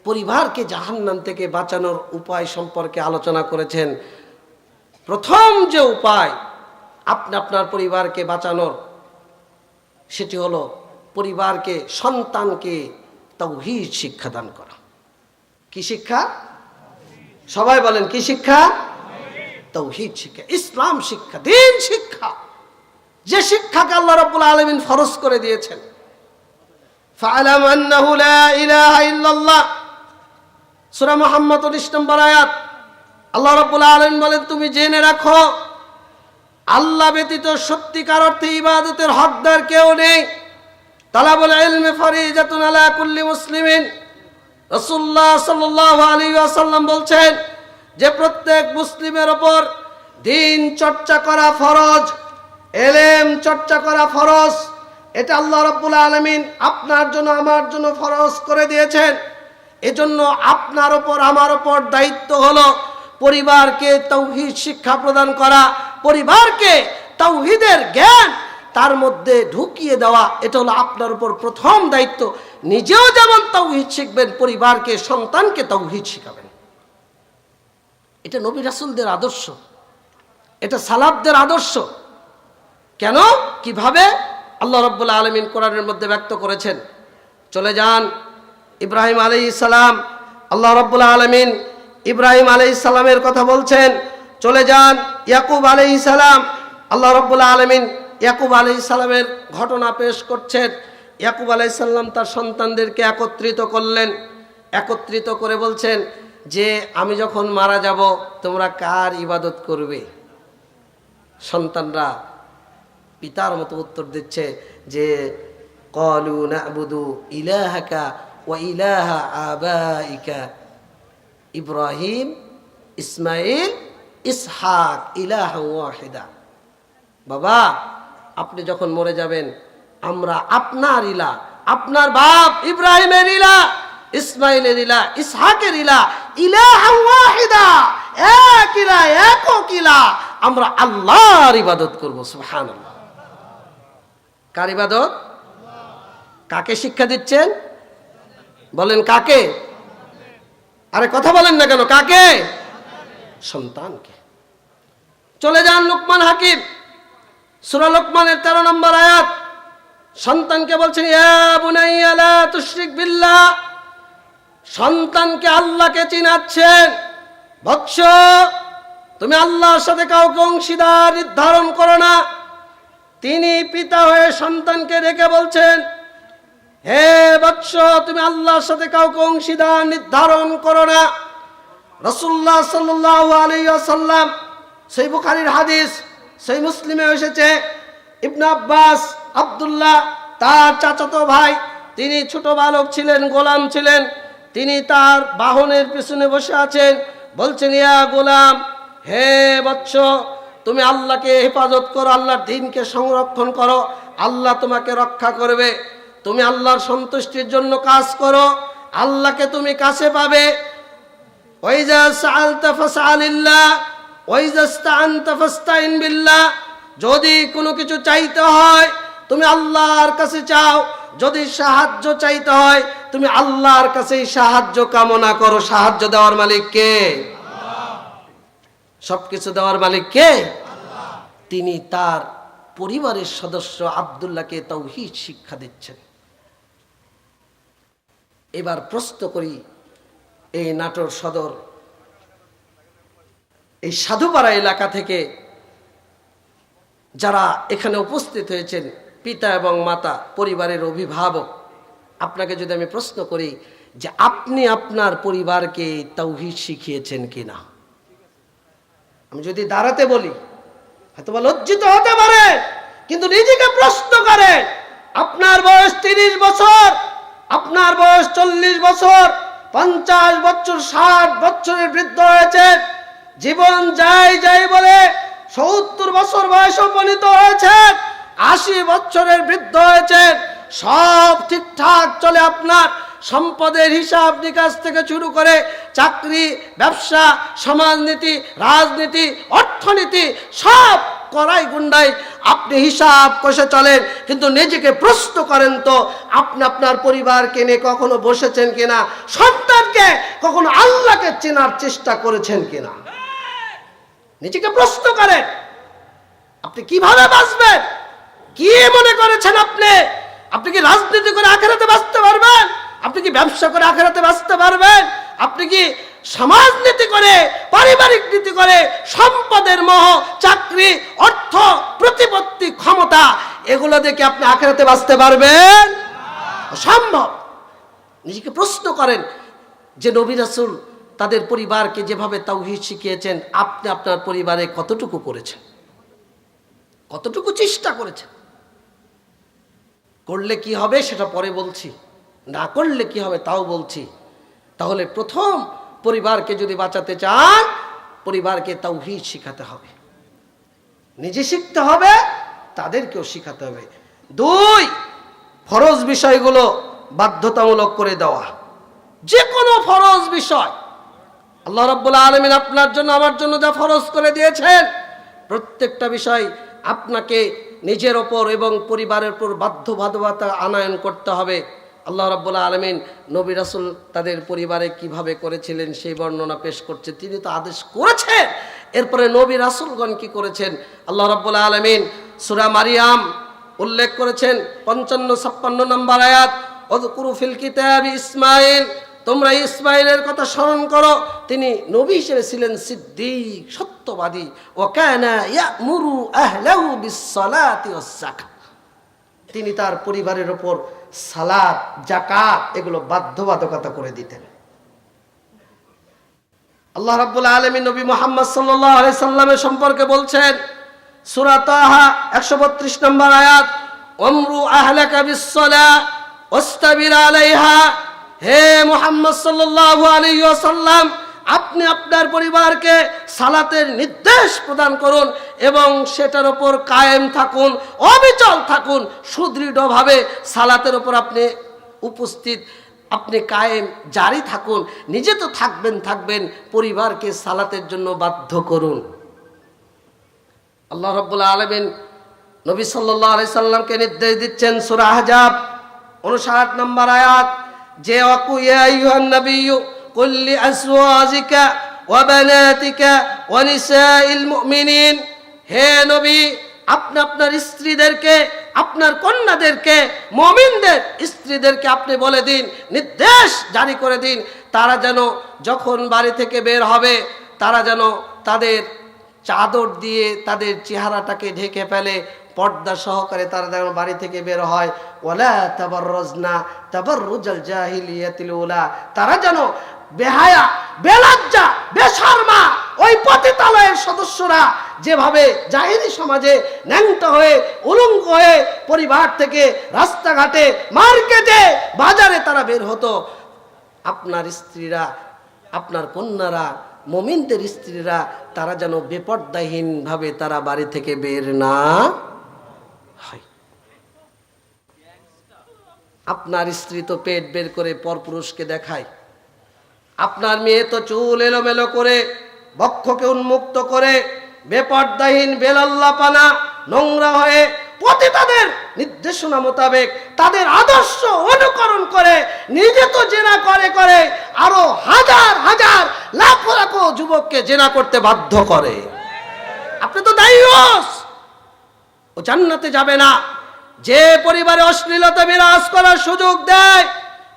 পরিবারকে জাহান্নাম থেকে বাঁচানোর উপায় সম্পর্কে আলোচনা করেছেন। প্রথম যে উপায় আপনি আপনার পরিবারকে বাঁচানোর, সেটি হলো পরিবারকে, সন্তানকে তাওহীদ শিক্ষা দান করা। কি শিক্ষা? সবাই বলেন কি শিক্ষা? তাওহীদ শিক্ষা, ইসলাম শিক্ষা, দ্বীন শিক্ষা। যে শিক্ষাকে আল্লাহ রাব্বুল আলামিন ফরজ করে দিয়েছেন। ফা'লাম আন্নাহু লা ইলাহা ইল্লাল্লাহ, সূরা মুহাম্মদ 19 নম্বর আয়াত। আল্লাহ রাব্বুল আলামিন বলেন, তুমি জেনে রাখো আল্লাহ ব্যতীত সত্যিকার অর্থে ইবাদতের হকদার কেউ নেই। তালাবুল ইলমি ফরিজাতুন আলা কুল্লি মুসলিমিন। রাসূলুল্লাহ সাল্লাল্লাহু আলাইহি ওয়াসাল্লাম বলছেন যে প্রত্যেক মুসলিমের উপর দ্বীন চর্চা করা ফরজ, ইলম চর্চা করা ফরজ। এটা আল্লাহ রাব্বুল আলামিন আপনার জন্য আমার জন্য ফরজ করে দিয়েছেন। এজন্য আপনার উপর আমার উপর দায়িত্ব হলো পরিবারকে তাওহীদ শিক্ষা প্রদান করা, পরিবারকে তাওহীদের জ্ঞান তার মধ্যে ঢুকিয়ে দেওয়া। এটা হলো আপনার উপর প্রথম দায়িত্ব। নিজেও যেমন তাওহীদ শিখবেন, পরিবারকে, সন্তানকে তাওহীদ শিখাবেন। এটা নবী রাসূলদের আদর্শ, এটা সালাফদের আদর্শ। কেন, কিভাবে আল্লাহ রাব্বুল আলামিন কোরআনের মধ্যে ব্যক্ত করেছেন। চলে যান ইব্রাহিম আলাইহিস সালাম, আল্লাহ রাব্বুল আলামিন ইব্রাহিম আলাইহিস সালামের কথা বলছেন। চলে যান ইয়াকুব আলাইহিস সালাম, আল্লাহ রাব্বুল আলামিন ইয়াকুব আলাইহিস সালামের ঘটনা পেশ করছেন। ইয়াকুব আলাইহিস সালাম তার সন্তানদেরকে একত্রিত করলেন, একত্রিত করে বলছেন যে আমি যখন মারা যাব তোমরা কার ইবাদত করবে? সন্তানরা পিতার মতো উত্তর দিচ্ছে যে ক্বালু না'বুদু ইলাহাকা ওয়া ইলাহা আবাইকা ইব্রাহিম ইসমাইল ইসহাক ইলাহা ওয়াহিদা। বাবা, আপনি যখন মরে যাবেন আমরা আপনার ইলাহ, আপনার বাপ ইব্রাহিমের ইলাহ, ইসমাইলের ইলাহ, ইসহাকের ইলাহ, ইলাহা ওয়াহিদা, এক ইলাহ, একক ইলাহ, আমরা আল্লাহর ইবাদত করব। সুবহানাল্লাহ। কার ইবাদত? কাকে শিক্ষা দিচ্ছেন? বলেন কাকে? আরে কথা বলেন না কেন? কাকে? সন্তানকে। চলে যান লুকমান হাকিম, সূরা লুকমানের 13 নম্বর আয়াত। সন্তানকে বলছেন ইয়া বুনাইয়া লা তুশরিক বিল্লাহ। সন্তানকে আল্লাহকে চিনাচ্ছেন, বৎস তুমি আল্লাহর সাথে কাউকে অংশীদার নির্ধারণ করো না। তিনি পিতা হয়ে সন্তানকে ডেকে বলছেন, হে বৎস তুমি আল্লাহর সাথে কাউকে অংশীদার নির্ধারণ করো না। রাসূলুল্লাহ সাল্লাল্লাহু আলাইহি ওয়াসাল্লাম, সহিহ বুখারীর হাদিস, সহিহ মুসলিমে এসেছে, ইবনে আব্বাস আব্দুল্লাহ তার চাচাতো ভাই, তিনি ছোট বালক ছিলেন, গোলাম ছিলেন। তিনি তার বাহনের পিছনে বসে আছেন, বলছেন ইয়া গোলাম, হে বৎস তুমি আল্লাহকে হেফাজত করো, আল্লাহর দ্বীনকে সংরক্ষণ করো, আল্লাহ তোমাকে রক্ষা করবে। তুমি আল্লাহর সন্তুষ্টির জন্য কাজ করো, আল্লাহকে তুমি কাছে পাবে। ওয়াইজা সাআলতা ফাসআলিল্লাহ ওয়াইজা ইসতাআনতা ফাসতাইন বিল্লাহ। যদি কোনো কিছু চাইতে হয় তুমি আল্লাহর কাছে চাও, যদি সাহায্য চাইতে হয় তুমি আল্লাহর কাছেই সাহায্য কামনা করো। সাহায্য দেওয়ার মালিক কে? সবকিছু দেওয়ার মালিক কে? তিনি তার পরিবারের সদস্য আব্দুল্লাহকে তাওহীদ শিক্ষা দিচ্ছেন। এবার প্রশ্ন করি, এই নাটোর সদর এই সাধুপাড়া এলাকা থেকে যারা এখানে উপস্থিত হয়েছেন, পিতা এবং মাতা, পরিবারের অভিভাবক, আপনাকে যদি আমি প্রশ্ন করি যে আপনি আপনার পরিবারকে তাওহীদ শিখিয়েছেন কিনা? আমি যদি দাঁড়াতে বলি হয়তো লজ্জিত হতে পারে, কিন্তু নিজেকে প্রশ্ন করেন। আপনার বয়স 30 বছর, আপনার বয়স 40 বছর, 50 বছর, 60 বছরের বৃদ্ধ হয়েছে, জীবন যাই বলে 70 বছর বয়সে উপনীত হয়েছে, 80 বছরের বৃদ্ধ হয়েছে, সব ঠিকঠাক চলে। আপনার সম্পদের হিসাব নিকাশ থেকে শুরু করে চাকরি, ব্যবসা, সমাজনীতি, রাজনীতি, অর্থনীতি সব করাই গুন্ডাই আপনি হিসাব কষে চলেন। কিন্তু নিজেকে প্রশ্ন করেন তো, আপনি আপনার পরিবারকে নিয়ে কখনো বসেছেন কিনা? সন্তানকে কখনো আল্লাহকে চেনার চেষ্টা করেছেন কিনা? নিজেকে প্রশ্ন করেন, আপনি কিভাবে বাঁচবেন? কি মনে করেছেন আপনি? আপনি কি রাজনীতি করে আখেরাতে বাঁচতে পারবেন? আপনি কি ব্যবসা করে আখেরাতে বাঁচতে পারবেন? আপনি কি সমাজনীতি করে, পারিবারিক নীতি করে, সম্পদের মোহ, চাকরি, অর্থ, প্রতিপত্তি, ক্ষমতা, এগুলো দেখে আপনি আখেরাতে বাঁচতে পারবেন? অসম্ভব। নিজেকে প্রশ্ন করেন যে নবী রাসূল তাদের পরিবারকে যেভাবে তাওহীদ শিখিয়েছেন, আপনি আপনার পরিবারে কতটুকু করেছেন? কতটুকু চেষ্টা করেছেন? করলে কি হবে সেটা পরে বলছি, না করলে কি হবে তাও বলছি। তাহলে প্রথম, পরিবারকে যদি বাঁচাতে চান, পরিবারকে তাওহীদ শিখাতে হবে, নিজে শিখতে হবে, তাদেরকেও শিখাতে হবে। 2, ফরজ বিষয়গুলো বাধ্যতামূলক করে দেওয়া। যে কোনো ফরজ বিষয় আল্লাহ রাব্বুল আলামিন আপনার জন্য, আমার জন্য যা ফরজ করে দিয়েছেন, প্রত্যেকটা বিষয় আপনাকে নিজের ওপর এবং পরিবারের উপর বাধ্যবাধকতা আনয়ন করতে হবে। আল্লাহ রাব্বুল আলামিন নবী রাসূল তাদের পরিবারে কিভাবে করেছিলেন সেই বর্ণনা পেশ করছে। তিনি তো আদেশ করেছেন, এরপরে নবী রাসূলগণ কি করেছেন? আল্লাহ রাব্বুল আলামিন সূরা মারিয়াম উল্লেখ করেছেন 55-56 নম্বর আয়াত, উযকুরু ফিল কিতাবি ইসমাঈল, তোমরা ইসমাঈলের কথা স্মরণ করো, তিনি নবী হিসেবে ছিলেন সিদ্দিক, সত্যবাদী। ওয়া কানা ইয়া'মুরু আহলাহু বিস-সালাতি ওয়াস-যাকাত, তিনি তার পরিবারের উপর সালাত, যাকাত এগুলো বাধ্যবাধকতা করে দিতেন। আল্লাহ রাব্বুল আলামিন নবী মুহাম্মদ সাল্লাল্লাহু আলাইহি সাল্লামের সম্পর্কে বলছেন সূরা তাহা 132 নম্বর আয়াত, আমরু আহলাকা বিস-সালাহ ওয়াসতাবির আলাইহা, হে মুহাম্মদ সাল্লাল্লাহু আলাইহি ওয়াসাল্লাম, আপনি আপনার পরিবারকে সালাতের নির্দেশ প্রদান করুন এবং সেটার উপর কায়েম থাকুন, অবিচল থাকুন, সুদৃঢ়ভাবে সালাতের উপর আপনি উপস্থিত, আপনি কায়েম জারি থাকুন। নিজে তো থাকবেন, পরিবারকে সালাতের জন্য বাধ্য করুন। আল্লাহ রাব্বুল আলামিন নবী সাল্লাল্লাহু আলাইহি সাল্লামকে নির্দেশ দিচ্ছেন সূরা আহজাব 59 নম্বর আয়াত, যে ওয়াকু ইয়া আইয়ুহান নাবিয়্যু কুল লিআজওয়াজিকা ওয়া বানাতিকা ওয়া নিসাইল মুমিনিন, হে নবী, আপনি আপনার স্ত্রীদেরকে, আপনার কন্যাদেরকে, মুমিনদের স্ত্রীদেরকে আপনি বলে দিন, নির্দেশ জারি করে দিন, তারা যেন যখন বাড়ি থেকে বের হবে, তারা যেন তাদের চাদর দিয়ে তাদের চেহারাটাকে ঢেকে ফেলে, পর্দা সহকারে তারা যেন বাড়ি থেকে বের হয়। ওয়ালা তাবাররাজনা তাবাররুজাল জাহিলিয়াতিল উলা, তারা যেন বেহায়া, বেলজ্জা, বেশরমা ওই পতিতালয়ের সদস্যরা যেভাবে জাহেলি সমাজে ন্যাংটা হয়ে, উলঙ্গ হয়ে পরিবার থেকে রাস্তাঘাটে, মার্কেটে, বাজারে তারা বের হতো, আপনার স্ত্রীরা, আপনার কন্যারা, মুমিনদের স্ত্রীরা, তারা যেন বেপর্দাহীন ভাবে তারা বাড়ি থেকে বের না হয়। আপনার স্ত্রী তো পেট বের করে পরপুরুষকে দেখায়, আপনার মেয়ে তো চুল এলোমেলো করে, বক্ষকে উন্মুক্ত করে, বেপর্দাহীন, বেলাল্লাপানা, নোংরা হয়ে পতিতাদের নির্দেশনা মোতাবেক তাদের আদর্শ অনুকরণ করে নিজে তো জেনা করে আরো হাজার হাজার লাখো লাখো যুবককে জেনা করতে বাধ্য করে। আপনি তো দায়ুস। ও জান্নাতে যাবে না যে পরিবারে অশ্লীলতা বিরাজ করার সুযোগ দেয়।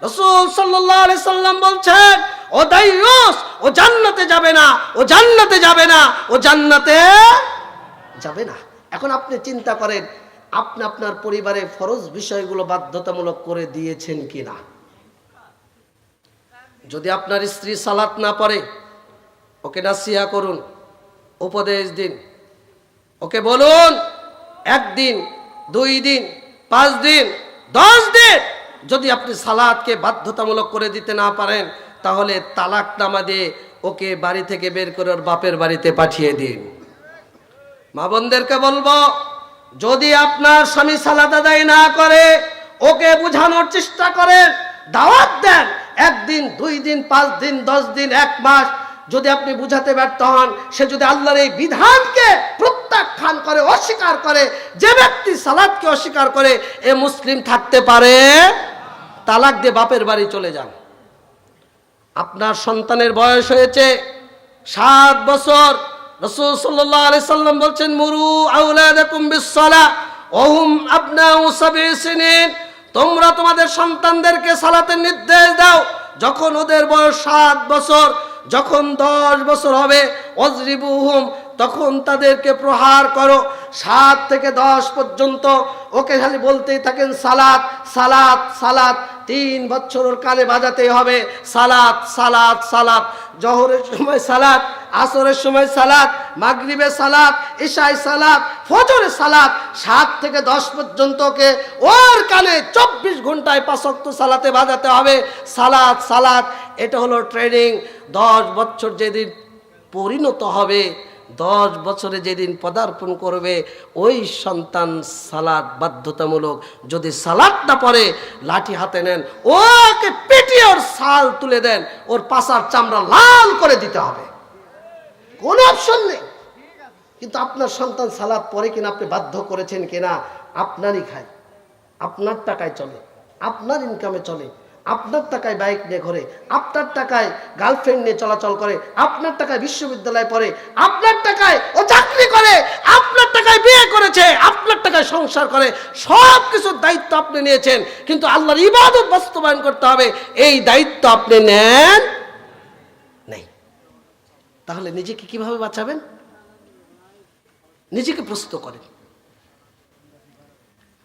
রাসূল সাল্লাল্লাহু আলাইহি সাল্লাম বলছেন, ও দায়ুস, ও জান্নাতে যাবে না, ও জান্নাতে যাবে না, ও জান্নাতে যাবে না। এখন আপনি চিন্তা করেন, আপনি আপনার পরিবারে ফরজ বিষয়গুলো বাধ্যতামূলক করে দিয়েছেন কিনা। যদি আপনার স্ত্রী সালাত না পড়ে, ওকে নাসিহা করুন, উপদেশ দিন, ওকে বলুন 1 দিন 2 দিন 5 দিন 10 দিন যদি আপনি সালাতকে বাধ্যতামূলক করে দিতে না পারেন, তাহলে তালাকনামা দিয়ে ওকে বাড়ি থেকে বের করে ওর বাপের বাড়িতে পাঠিয়ে দিন। মা বোনদেরকে বলবো, যদি আপনার স্বামী সালাত আদায় না করে, ওকে বোঝানোর চেষ্টা করেন, দাওয়াত দেন। 1 দিন 2 দিন 5 দিন 10 দিন 1 মাস যদি আপনি বুঝাতে ব্যর্থ হন, সে যদি আল্লাহর এই বিধানকে প্রত্যাখ্যান করে, অস্বীকার করে, যে ব্যক্তি সালাতকে অস্বীকার করে, এ মুসলিম থাকতে পারে। তালাক দিয়ে বাপের বাড়ি চলে যান। আপনার সন্তানের বয়স হয়েছে 7 বছর, রাসূল সাল্লাল্লাহু আলাইহি সাল্লাম বলছেন, মুরু আওলাদাকুম বিস-সালাহ ওয়া হুম আবনাউ 7 সিনিন। তোমরা তোমাদের সন্তানদেরকে সালাতের নির্দেশ দাও যখন ওদের বয়স 7 বছর। যখন 10 বছর হবে, ওয়াজরিবুহুম, তখন তাদেরকে প্রহার করো। 7 থেকে 10 পর্যন্ত ওকে খালি বলতেই থাকেন সালাত সালাত সালাত। 3 বছর ওর কানে বাজাতেই হবে সালাত সালাত সালাত। জোহরের সময় সালাত, আসরের সময় সালাত, মাগরিবে সালাত, ইশায় সালাত, ফজরে সালাত। 7 থেকে 10 পর্যন্ত ওকে ওর কানে 24 ঘন্টায় 5 ওয়াক্ত সালাতে বাজাতে হবে সালাত সালাত। এটা হলো ট্রেনিং। 10 বছর যেদিন পরিণত হবে, 10 বছরে যেদিন পদার্পণ করবে, ওই সন্তান সালাত বাধ্যতামূলক। যদি সালাত না পড়ে, লাঠি হাতে নেন, ওকে পেটিয়ে ওর ছাল তুলে দেন, ওর পাছার চামড়া লাল করে দিতে হবে, কোনো অপশন নেই। কিন্তু আপনার সন্তান সালাত পড়ে কিনা, আপনি বাধ্য করেছেন কিনা, আপনারই খায়, আপনার টাকায় চলে, আপনার ইনকামে চলে, আপনার টাকায় বাইক নিয়ে ঘোরে, আপনার টাকায় গার্লফ্রেন্ড নিয়ে চলাচল করে, আপনার টাকায় বিশ্ববিদ্যালয়ে পড়ে, আপনার টাকায় ও চাকরি করে, আপনার টাকায় বিয়ে করেছে, আপনার টাকায় সংসার করে। সব কিছুর দায়িত্ব আপনি নিয়েছেন, কিন্তু আল্লাহর ইবাদত বাস্তবায়ন করতে হবে, এই দায়িত্ব আপনি নেন নাই। তাহলে নিজেকে কিভাবে বাঁচাবেন? নিজেকে প্রশ্ন করেন।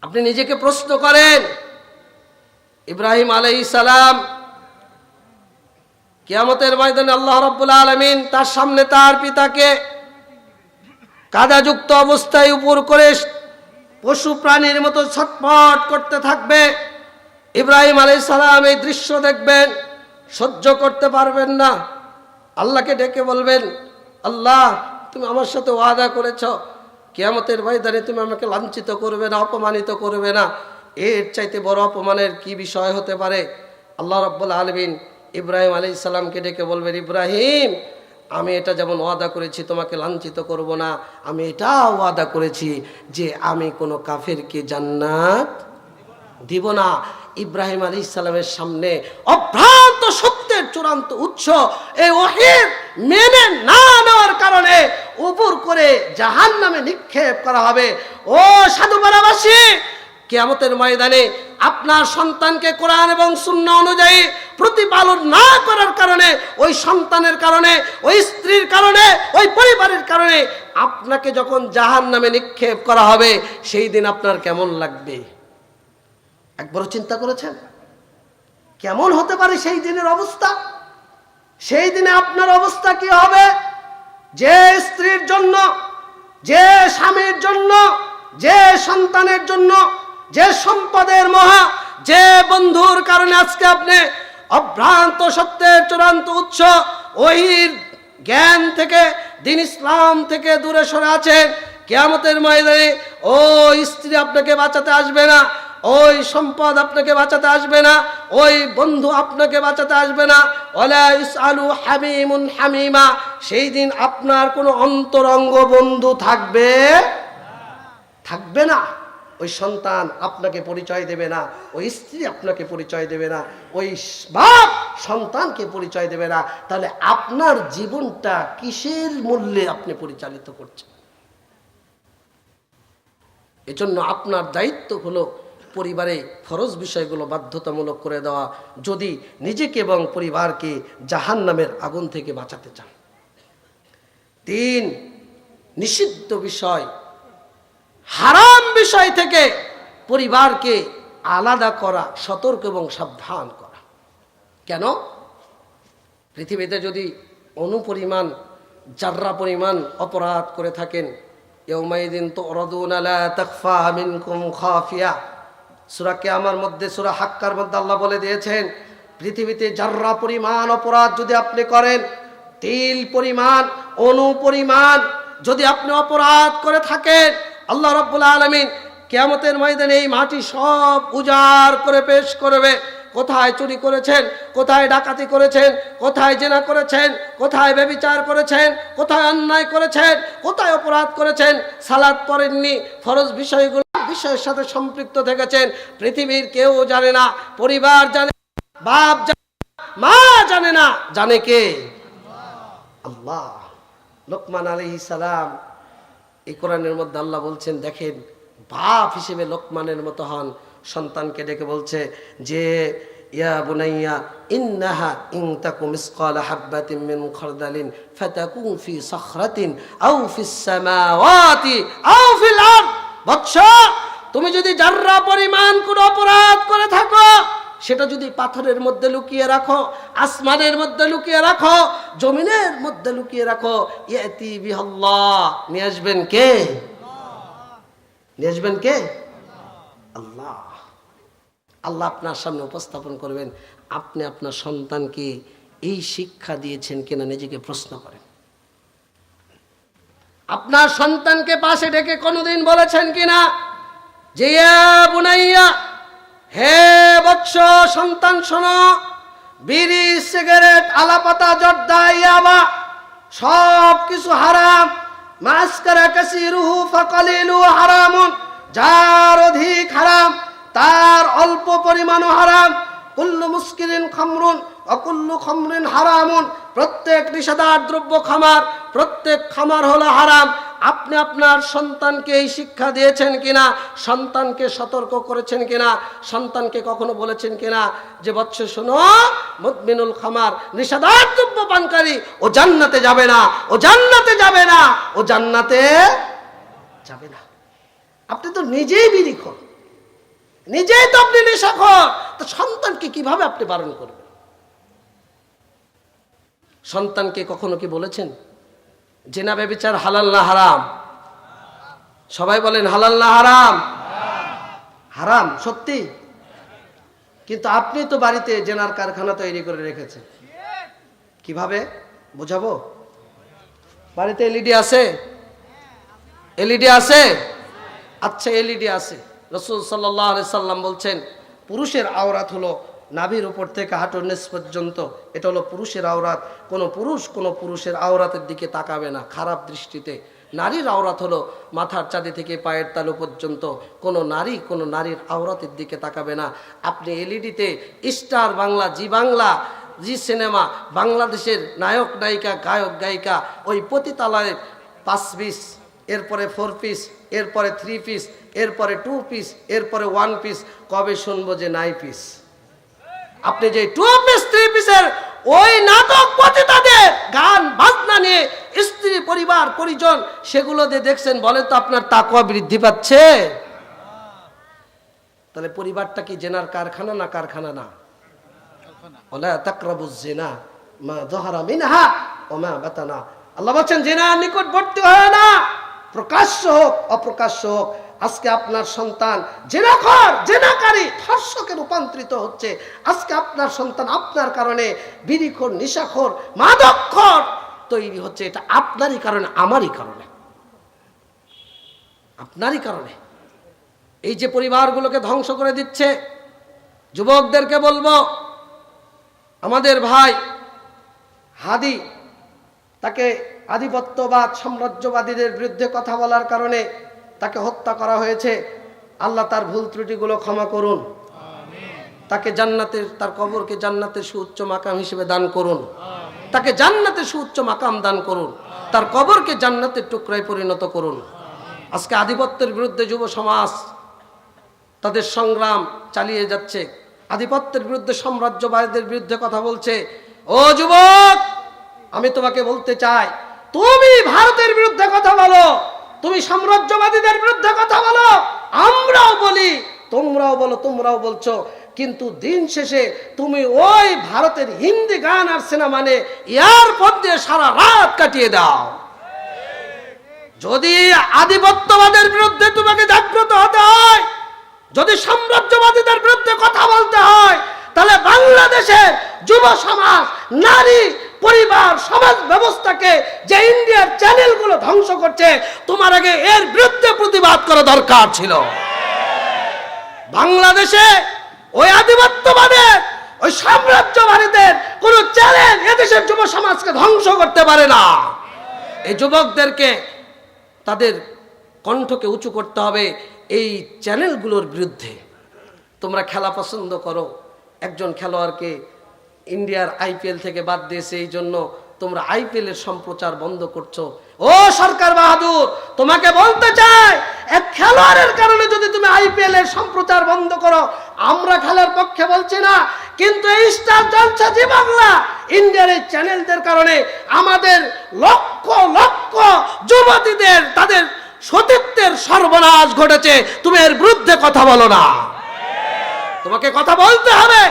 আপনি নিজেকে প্রশ্ন করেন। ইব্রাহিম আলাইহিস সালাম কিয়ামতের ময়দানে আল্লাহ রাব্বুল আলামিন তার সামনে তার পিতাকে কাদাযুক্ত অবস্থায় উপর করে পশু প্রাণীর মতো ছটফট করতে থাকবে। ইব্রাহিম আলাইহিস সালাম এই দৃশ্য দেখবেন, সহ্য করতে পারবেন না। আল্লাহকে ডেকে বলবেন, আল্লাহ, তুমি আমার সাথে ওয়াদা করেছো কিয়ামতের ময়দানে তুমি আমাকে লাঞ্ছিত করবে না, অপমানিত করবে না। এর চাইতে বড় অপমানের কি বিষয় হতে পারে? আল্লাহ রাব্বুল আলামিন ইব্রাহিম আলাইহিস সালামকে ডেকে বলবেন, ইব্রাহিম, আমি এটা যেমন ওয়াদা করেছি তোমাকে লাঞ্ছিত করব না, আমি এটা ওয়াদা করেছি যে আমি কোনো কাফেরকে জান্নাত দিব না। ইব্রাহিম আলাইহিস সালামের সামনে অভ্রান্ত সত্যের চূড়ান্ত উৎস এই ওহীর মেনে না নেওয়ার কারণে উপর করে জাহান্নামে নিক্ষেপ করা হবে। ও সাধুবাড়াবাসী, কিয়ামতের ময়দানে আপনার সন্তানকে কোরআন এবং সুন্নাহ অনুযায়ী প্রতিপালন না করার কারণে, ওই সন্তানের কারণে, ওই স্ত্রীর কারণে, ওই পরিবারের কারণে আপনাকে যখন জাহান্নামে নিক্ষেপ করা হবে, সেই দিন আপনার কেমন লাগবে? একবারও চিন্তা করেছেন কেমন হতে পারে সেই দিনের অবস্থা? সেই দিনে আপনার অবস্থা কি হবে? যে স্ত্রীর জন্য, যে স্বামীর জন্য, যে সন্তানের জন্য, যে সম্পদের মহা, যে বন্ধুর কারণে আজকে আপনি অভ্রান্ত সত্যের চূড়ান্ত উৎস ওহির জ্ঞান থেকে, দ্বীন ইসলাম থেকে দূরে সরে আছেন, কিয়ামতের ময়দানে ওই স্ত্রী আপনাকে বাঁচাতে আসবে না, ওই সম্পদ আপনাকে বাঁচাতে আসবে না, ওই বন্ধু আপনাকে বাঁচাতে আসবে না। ওয়ালা ইসআলু হামিমুন হামিমা, সেই দিন আপনার কোনো অন্তরঙ্গ বন্ধু থাকবে না। ওই সন্তান আপনাকে পরিচয় দেবে না, ওই স্ত্রী আপনাকে পরিচয় দেবে না, ওই বাপ সন্তানকে পরিচয় দেবে না, তাহলে আপনার জীবনটা কিসের মূল্যে আপনি পরিচালিত করছেন? এজন্য আপনার দায়িত্ব হলো পরিবারে ফরজ বিষয়গুলো বাধ্যতামূলক করে দেওয়া, যদি নিজেকে এবং পরিবারকে জাহান্নামের আগুন থেকে বাঁচাতে চান। 3, নিষিদ্ধ বিষয়, হারাম বিষয় থেকে পরিবারকে আলাদা করা, সতর্ক এবং সাবধান করা। কেন? পৃথিবীতে যদি অনুপরিমাণ যার্রা পরিমাণ অপরাধ করে থাকেন, ইয়াউমাইদিন তুরাদুনা লা তাখফা মিনকুম খাফিয়া, সূরা কিয়ামার মধ্যে, সূরা হাক্কার মধ্যে আল্লাহ বলে দিয়েছেন, পৃথিবীতে যার্রা পরিমাণ অপরাধ যদি আপনি করেন, তিল পরিমাণ, অনুপরিমাণ যদি আপনি অপরাধ করে থাকেন, আল্লাহ রাব্বুল আলামিন কিয়ামতের ময়দানে এই মাটি সব উজাড় করে পেশ করবে। কোথায় চুরি করেছেন, কোথায় ডাকাতি করেছেন, কোথায় জেনা করেছেন, কোথায় ব্যভিচার করেছেন, কোথায় অন্যায় করেছেন, কোথায় অপরাধ করেছেন, সালাত পড়েননি, ফরজ বিষয়গুলো বিষয়ের সাথে সম্পৃক্ত থেকেছেন, পৃথিবীর কেউ জানে না, পরিবার জানে, বাপ জানে, মা জানে না, জানে কে? আল্লাহ। লোকমান আলাইহিস সালাম, এই কোরআনের মধ্যে আল্লাহ বলছেন, দেখেন বাপ হিসেবে লোকমানের মতো হন। সন্তানকে ডেকে বলছে যে, ইয়া বুনাইয়া ইন্নাহা ইন তাকু মিসকালা হাববাতিন মিন খারদালিন ফাতাকুন ফি সাখরাতিন আও ফিস সামাওয়াতি আও ফিল আরদ। বৎস, তুমি যদি যার্রা পরিমাণ কোনো অপরাধ করে থাকো, সেটা যদি পাথরের মধ্যে লুকিয়ে রাখো, আসমানের মধ্যে লুকিয়ে রাখো, জমিনের মধ্যে লুকিয়ে রাখো, ইয়াতি বিহাল্লাহ, নিয়ে আসবেন কে? নিয়ে আসবেন কে? আল্লাহ। আল্লাহ আপনার সামনে উপস্থাপন করবেন। আপনি আপনার সন্তানকে এই শিক্ষা দিয়েছেন কিনা নিজেকে প্রশ্ন করেন। আপনার সন্তানকে পাশে ডেকে কোনোদিন বলেছেন কিনা যে, ইয়া বুনাইয়া, হে বৎস, সন্তান শোনো, বিড়ি, সিগারেট, আলাপাতা, জর্দা, ইয়াবা সব কিছু হারাম। মাসকারা কাসিরুহু ফাকালিলুহু হারামুন, যার অধিক হারাম তার অল্প পরিমাণও হারাম। কুল্লু মুস্কিরিন খামরুন ওয়া কুল্লু খামরিন হারামুন, প্রত্যেক নিষেধার দ্রব্য খামার, প্রত্যেক খামার হলো হারাম। আপনি আপনার সন্তানকে এই শিক্ষা দিয়েছেন কিনা? সন্তানকে সতর্ক করেছেন কিনা? সন্তানকে কখনো বলেছেন কিনা যে, বৎস শোনো, মুদমিনুল খামার, নিষেধার দ্রব্য পানকারী, ও জান্নাতে যাবে না, ও জান্নাতে যাবে না, ও জান্নাতে যাবে না। আপনি তো নিজেই বিড়িখোর, নিজেই তো আপনি নেশাখোর, তো সন্তানকে কিভাবে আপনি বারণ করবেন? সন্তানকে কখনো কি বলেছেন জেনা ব্যভিচার হালাল না হারাম? সবাই বলেন হালাল না হারাম? হারাম সত্যি, কিন্তু আপনি তো বাড়িতে জেনার কারখানা তৈরি করে রেখেছেন। কিভাবে বোঝাবো? বাড়িতে এলইডি আছে? এলইডি আছে? আচ্ছা, এলইডি আছে। রাসূল সাল্লাল্লাহু আলাইহি সাল্লাম বলছেন, পুরুষের আওরাত হলো নাভির উপর থেকে হাঁটুর নিচ পর্যন্ত, এটা হলো পুরুষের আওরাত। কোনো পুরুষের আওরাতের দিকে তাকাবে না খারাপ দৃষ্টিতে। নারীর আওরাত হলো মাথার চাঁদি থেকে পায়ের তালু পর্যন্ত, কোনো নারীর আওরাতের দিকে তাকাবে না। আপনি এলইডিতে স্টার বাংলা, জি বাংলা, জি সিনেমা, বাংলাদেশের নায়ক নায়িকা, গায়ক গায়িকা, ওই পতিতালয়ের 5 পিস, এরপরে 4 পিস, এরপরে 3 পিস, এরপরে 2 পিস, এরপরে 1 পিস, কবে শুনবো যে 9 পিস? আপনি যে 2 পিস 3 পিসের ওই নাটক পতিতাদের গান বাজনা নিয়ে স্ত্রী, পরিবার, পরিজন সেগুলো দিয়ে দেখছেন, বলেন তো আপনার তাকওয়া বৃদ্ধি পাচ্ছে? তাহলে পরিবারটা কি জেনার কারখানা না? কারখানা না? ওয়ালা তাকরাবুজ জিনা মা যাহারা মিনহা ওয়া মা বাতানা। আল্লাহ বলেন জিনার নিকটবর্তী হয় না, প্রকাশ্য হোক অপ্রকাশ্য হোক। আজকে আপনার সন্তান জিনাখোর, জিনাকারী, ধর্ষকে রূপান্তরিত হচ্ছে। আজকে আপনার সন্তান আপনার কারণে বিড়িখোর, নিশাখোর, মাদকখোর তৈরি হচ্ছে। এটা আপনারই কারণে, আমারই কারণে, আপনারই কারণে। এই যে পরিবারগুলোকে ধ্বংস করে দিচ্ছে, যুবকদেরকে বলবো, আমাদের ভাই হাদি, তাকে আধিপত্যবাদ, সাম্রাজ্যবাদীদের বিরুদ্ধে কথা বলার কারণে তাকে হত্যা করা হয়েছে। আল্লাহ তার ভুল ত্রুটিগুলো ক্ষমা করুন, তাকে জান্নাতের, তার কবরকে জান্নাতের সুউচ্চ মাকাম হিসেবে দান করুন, তাকে জান্নাতের সুউচ্চ মাকাম দান করুন, তার কবরকে জান্নাতের টুকরায় পরিণত করুন। আজকে আধিপত্যের বিরুদ্ধে যুব সমাজ তাদের সংগ্রাম চালিয়ে যাচ্ছে, আধিপত্যের বিরুদ্ধে, সাম্রাজ্যবাদের বিরুদ্ধে কথা বলছে। ও যুবক, আমি তোমাকে বলতে চাই, তুমি ভারতের বিরুদ্ধে কথা বলো, তুমি সাম্রাজ্যবাদীদের বিরুদ্ধে কথা বলো, আমরাও বলি, তোমরাও বলো, তোমরাও বলছো, কিন্তু দিন শেষে তুমি ওই ভারতের হিন্দি গান আর সিনেমা মানে এয়ারপোর্ট দিয়ে সারা রাত কাটিয়ে দাও। যদি আধিপত্যবাদের বিরুদ্ধে তোমাকে জাগ্রত হতে হয়, যদি সাম্রাজ্যবাদীদের বিরুদ্ধে কথা বলতে হয়, তাহলে বাংলাদেশের যুব সমাজ, নারী, পরিবার, সমাজ ব্যবস্থাকে যে ইন্ডিয়ার চ্যানেলগুলো ধ্বংস করছে, তোমার আগে এর বিরুদ্ধে প্রতিবাদ করা দরকার ছিল। বাংলাদেশে ওই আধিপত্যবাদের, ওই সাম্রাজ্যবাদীদের কোন চ্যানেল এদেশের যুব সমাজকে ধ্বংস করতে পারে না। এই যুবকদেরকে তাদের কণ্ঠকে উঁচু করতে হবে এই চ্যানেলগুলোর বিরুদ্ধে। তোমরা খেলা পছন্দ করো, একজন খেলোয়াড়কে ইন্ডিয়ার আইপিএল থেকে বাদ দিয়েছে, এই জন্য তোমরা আইপিএল এর সম্প্রচার বন্ধ করছো। ও সরকার বাহাদুর, তোমাকে বলতে চাই, এক খেলোয়াড়ের কারণে যদি তুমি আইপিএল এর সম্প্রচার বন্ধ করো, আমরা খেলার পক্ষে বলছি না, কিন্তু এই স্টার জলসা জি বাংলা ইন্ডিয়ার এই চ্যানেলদের কারণে আমাদের লক্ষ লক্ষ যুবতীদের তাদের সতীত্বের সর্বনাশ ঘটেছে। তুমি এর বিরুদ্ধে কথা বলো না, তোমাকে কথা বলতে হবে।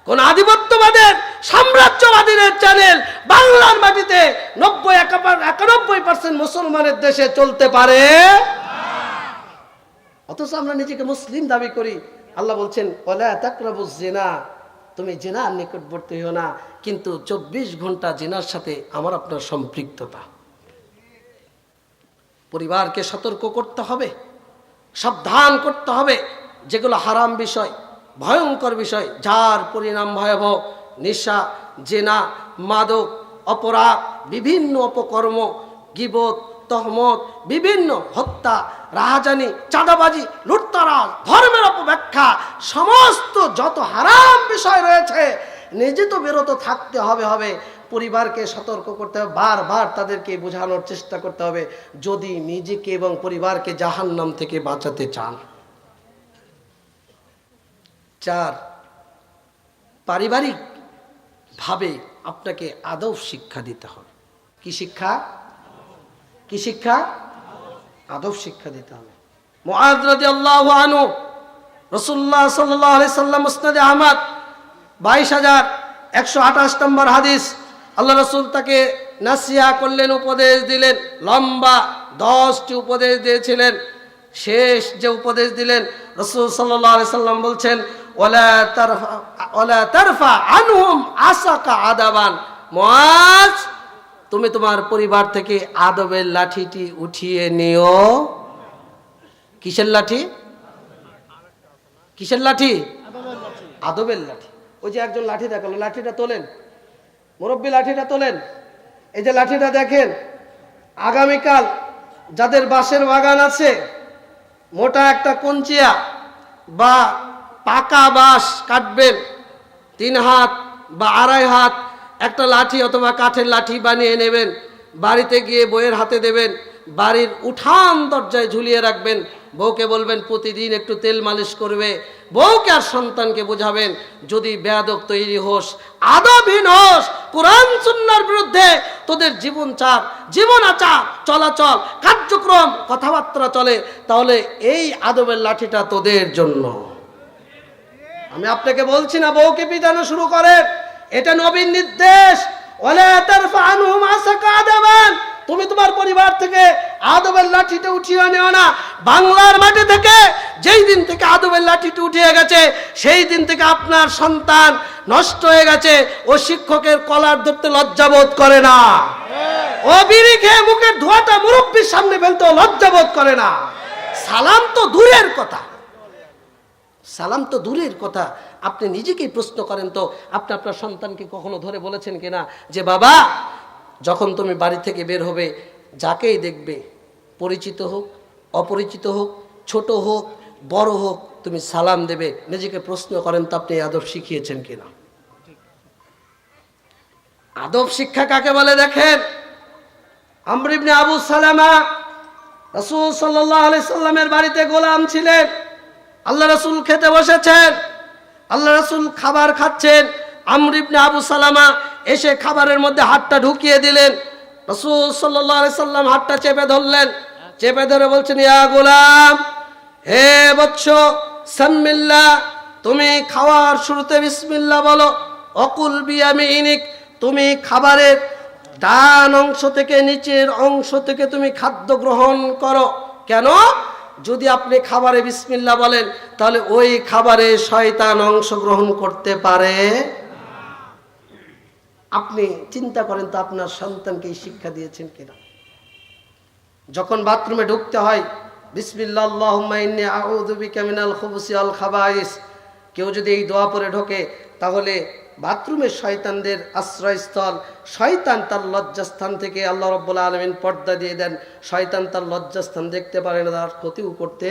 কোন আধিপত্যবাদের, সাম্রাজ্যবাদীদের চ্যানেল বাংলার মাটিতে 91% মুসলমানের দেশে চলতে পারে, অথচ আমরা নিজেকে মুসলিম দাবি করি। আল্লাহ বলছেন ওয়ালা তাকরাবুজ জিনা, তুমি জিনার নিকটবর্তী হও না, কিন্তু 24 ঘন্টা জিনার সাথে আমার আপনার সম্পৃক্ততা। পরিবারকে সতর্ক করতে হবে, সাবধান করতে হবে, যেগুলো হারাম বিষয়, ভয়ঙ্কর বিষয়, যার পরিণাম ভয়াবহ, নেশা, জেনা, মাদক, অপরাধ, বিভিন্ন অপকর্ম, গীবত, তহমত, বিভিন্ন হত্যা, রাহাজানি, চাঁদাবাজি, লুটতরাজ, ধর্মের অপব্যাখ্যা, সমস্ত যত হারাম বিষয় রয়েছে, নিজে তো বিরত থাকতে হবে, পরিবারকে সতর্ক করতে হবে, বারবার তাদেরকে বোঝানোর চেষ্টা করতে হবে, যদি নিজেকে এবং পরিবারকে জাহান্নাম থেকে বাঁচাতে চান। 4, পারিবারিক ভাবে আপনাকে আদব শিক্ষা দিতে হবে। কি শিক্ষা? কি শিক্ষা? আদব শিক্ষা দিতে হবে। মুআয রাদিয়াল্লাহু আনহু, রাসূলুল্লাহ সাল্লাল্লাহু আলাইহি সাল্লাম, মুসনাদে আহমদ 22,128 নম্বর হাদিস, আল্লাহ রাসূল তাকে নাসিহা করলেন, উপদেশ দিলেন, লম্বা 10টি উপদেশ দিয়েছিলেন। শেষ যে উপদেশ দিলেন, রাসূল সাল্লাল্লাহু আলাইহি সাল্লাম বলছেন ওয়ালা তারফা আনহুম আসাকা আদাবান, মুআয, তুমি তোমার পরিবার থেকে আদবের লাঠিটি উঠিয়ে নিও। কিসের লাঠি? কিসের লাঠি? আদবের লাঠি। ওই যে একজন লাঠি দেখালো, লাঠিটা তোলেন, মুরব্বী লাঠিটা তোলেন। এই যে লাঠিটা দেখেন, আগামীকাল যাদের বাঁশের বাগান আছে, মোটা একটা কঞ্চিয়া বা পাকা বাঁশ কাটবেন, 3 হাত বা 2.5 হাত একটা লাঠি অথবা কাঠের লাঠি বানিয়ে নেবেন, বাড়িতে গিয়ে বউয়ের হাতে দেবেন, বাড়ির উঠান দরজায় ঝুলিয়ে রাখবেন। বউকে বলবেন প্রতিদিন একটু তেল মালিশ করবে। বউকে আর সন্তানকে বোঝাবেন, যদি বেয়াদব তৈরি হোস, আদবহীন হোস, কোরআন সুন্নাহর বিরুদ্ধে তোদের জীবন আচার, চলাচল, কার্যক্রম, কথাবার্তা চলে, তাহলে এই আদবের লাঠিটা তোদের জন্য। আমি আপনাকে বলছি না বউকে পিটানো শুরু করেন, এটা নবীর নির্দেশ। ওয়ালা তারফা আনহুম আসাকা আদাবান, তুমি তোমার পরিবার থেকে আদবের লাঠিটা উঠিয়ে নিও না। বাংলার মাটি থেকে যেই দিন থেকে আদবের লাঠিটা উঠিয়ে গেছে, সেই দিন থেকে আপনার সন্তান নষ্ট হয়ে গেছে। ও শিক্ষকের কলার ধরতে লজ্জাবোধ করে না, ও বিড়ি খেয়ে মুখের ধোঁয়াটা মুরব্বির সামনে ফেলতে লজ্জাবোধ করে না। সালাম তো দূরের কথা, সালাম তো দূরের কথা। আপনি নিজেকেই প্রশ্ন করেন তো, আপনি আপনার সন্তানকে কখনো ধরে বলেছেন কিনা যে বাবা, যখন তুমি বাড়ি থেকে বের হবে, যাকেই দেখবে, পরিচিত হোক, অপরিচিত হোক, ছোট হোক, বড় হোক তুমি সালাম দেবে। নিজেকে প্রশ্ন করেন তো আপনি আদব শিখিয়েছেন কিনা। আদব শিক্ষা কাকে বলে দেখেন, আমর ইবনে আবু সালামা রাসূল সাল্লাল্লাহু আলাইহি সাল্লামের বাড়িতে গোলাম ছিলেন। আল্লাহ রাসূল খেতে বসেছেন, আল্লাহ রাসূল খাবার খাচ্ছেন। আমর ইবনে আবু সালামা এসে খাবারের মধ্যে হাতটা ঢুকিয়ে দিলেন। রাসূল সাল্লাল্লাহু আলাইহি সাল্লাম হাতটা চেপে ধরলেন, চেপে ধরে বলছেন, ইয়া গোলাম, হে বৎস, সাম্মিল্লাহ, তুমি খাওয়ার শুরুতে বিসমিল্লাহ বলো। অকুল বিয়ামিনিক, তুমি খাবারের ডান অংশ থেকে নিচের অংশ থেকে তুমি খাদ্য গ্রহণ করো। কেন? যদি আপনি খাবারে বিসমিল্লাহ বলেন তাহলে ওই খাবারে শয়তান অংশগ্রহণ করতে পারে। আপনি চিন্তা করেন তো আপনার সন্তানকে এই শিক্ষা দিয়েছেন কিনা। যখন বাথরুমে ঢুকতে হয় বিসমিল্লাহ আল্লাহুম্মা ইন্নী আউযু বিকা মিনাল খুবুসি ওয়াল খাবাইস, কেউ যদি এই দোয়া পড়ে ঢোকে তাহলে বাথরুমের শয়তানদের আশ্রয়স্থল। শয়তান তার লজ্জাস্থান থেকে আল্লাহ রাব্বুল আলামিন পর্দা দিয়ে দেন, শয়তান তার লজ্জাস্থান দেখতে পারে না, তার ক্ষতিও করতে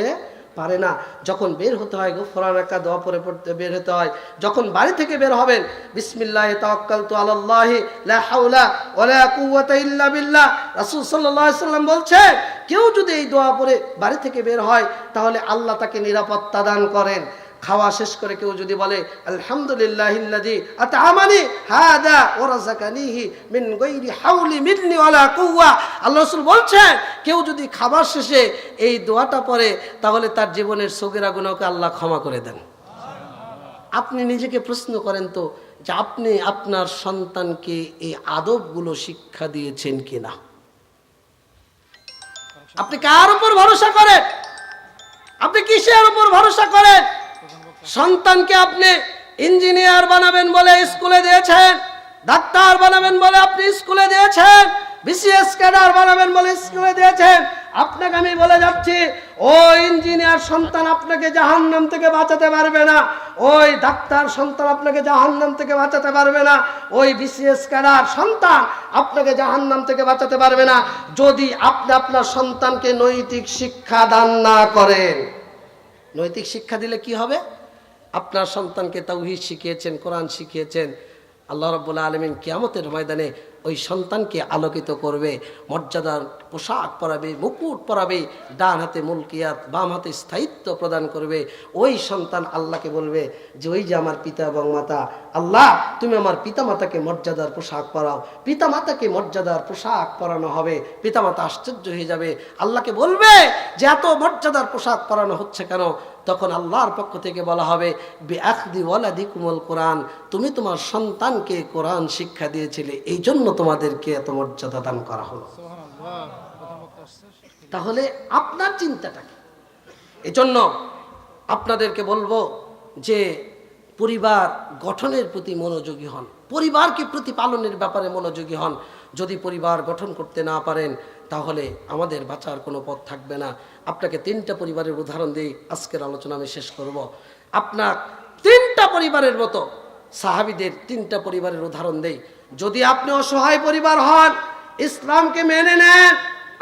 পারে না। যখন বের হতে হয় গুফরানাকা দোয়া পড়ে পড়তে বের হতে হয়। যখন বাড়ি থেকে বের হবেন বিসমিল্লাহি তাওয়াক্কালতু আলাল্লাহি লা হাওলা ওয়ালা কুওয়াতা ইল্লা বিল্লাহ। রাসূল সাল্লাল্লাহু আলাইহি সাল্লাম বলছেন, কেউ যদি এই দোয়া পড়ে বাড়ি থেকে বের হয় তাহলে আল্লাহ তাকে নিরাপত্তা দান করেন। খাওয়া শেষ করে কেউ যদি বলে আলহামদুলিল্লাহিল্লাযী আত'আমানি হাদা ওয়া রাযাকানিহি মিন গায়রি হাওলি মিন্নি ওয়ালা কুওয়া, আল্লাহ রাসূল বলছেন কেউ যদি খাবার শেষে এই দোয়াটা পড়ে তাহলে তার জীবনের সগীরা গুনাহকে আল্লাহ ক্ষমা করে দেন। আপনি নিজেকে প্রশ্ন করেন তো যে আপনি আপনার সন্তানকে এই আদবগুলো শিক্ষা দিয়েছেন কিনা। আপনি কার উপর ভরসা করেন? আপনি কিসের উপর ভরসা করেন? সন্তানকে আপনি ইঞ্জিনিয়ার বানাবেন বলে স্কুলে দিয়েছেন, ডাক্তার বানাবেন বলে আপনি স্কুলে দিয়েছেন, বিসিএস ক্যাডার বানাবেন বলে স্কুলে দিয়েছেন। আপনাকে আমি বলে যাচ্ছি, ওই ইঞ্জিনিয়ার সন্তান আপনাকে জাহান্নাম থেকে বাঁচাতে পারবে না, ওই ডাক্তার সন্তান আপনাকে জাহান্নাম থেকে বাঁচাতে পারবে না, ওই বিসিএস ক্যাডার সন্তান আপনাকে জাহান্নাম থেকে বাঁচাতে পারবে না যদি আপনি আপনার সন্তানকে নৈতিক শিক্ষা দান না করেন। নৈতিক শিক্ষা দিলে কি হবে? আপনার সন্তানকে তাওহীদ শিখিয়েছেন, কোরআন শিখিয়েছেন, আল্লাহ রাব্বুল আলামিন কিয়ামতের ময়দানে ওই সন্তানকে আলোকিত করবে, মর্যাদার পোশাক পরাবে, মুকুট পরাবে, ডান হাতে মুলকিয়াত, বাম হাতে স্থায়িত্ব প্রদান করবে। ওই সন্তান আল্লাহকে বলবে যে ওই যে আমার পিতা এবং মাতা, আল্লাহ তুমি আমার পিতামাতাকে মর্যাদার পোশাক পরাও। পিতামাতাকে মর্যাদার পোশাক পরানো হবে, পিতামাতা আশ্চর্য হয়ে যাবে, আল্লাহকে বলবে যে এত মর্যাদার পোশাক পরানো হচ্ছে কেন? তখন আল্লাহর পক্ষ থেকে বলা হবে বিআখদি ওয়ালাদিকুমুল কোরআন, তুমি তোমার সন্তানকে কোরআন শিক্ষা দিয়েছিলে, এই জন্য তোমাদেরকে এত মর্যাদা দান করা হলো। তাহলে আপনার চিন্তাটা কি? এজন্য আপনাদেরকে বলবো যে পরিবার গঠনের প্রতি মনোযোগী হন, পরিবারকে প্রতিপালনের ব্যাপারে মনোযোগী হন। যদি পরিবার গঠন করতে না পারেন তাহলে আমাদের বাঁচার কোনো পথ থাকবে না। আপনাকে 3টা পরিবারের উদাহরণ দিই, আজকের আলোচনা আমি শেষ করব। আপনার 3টা পরিবারের মতো সাহাবীদের 3টা পরিবারের উদাহরণ দেই। যদি আপনি অসহায় পরিবার হন, ইসলামকে মেনে নেন,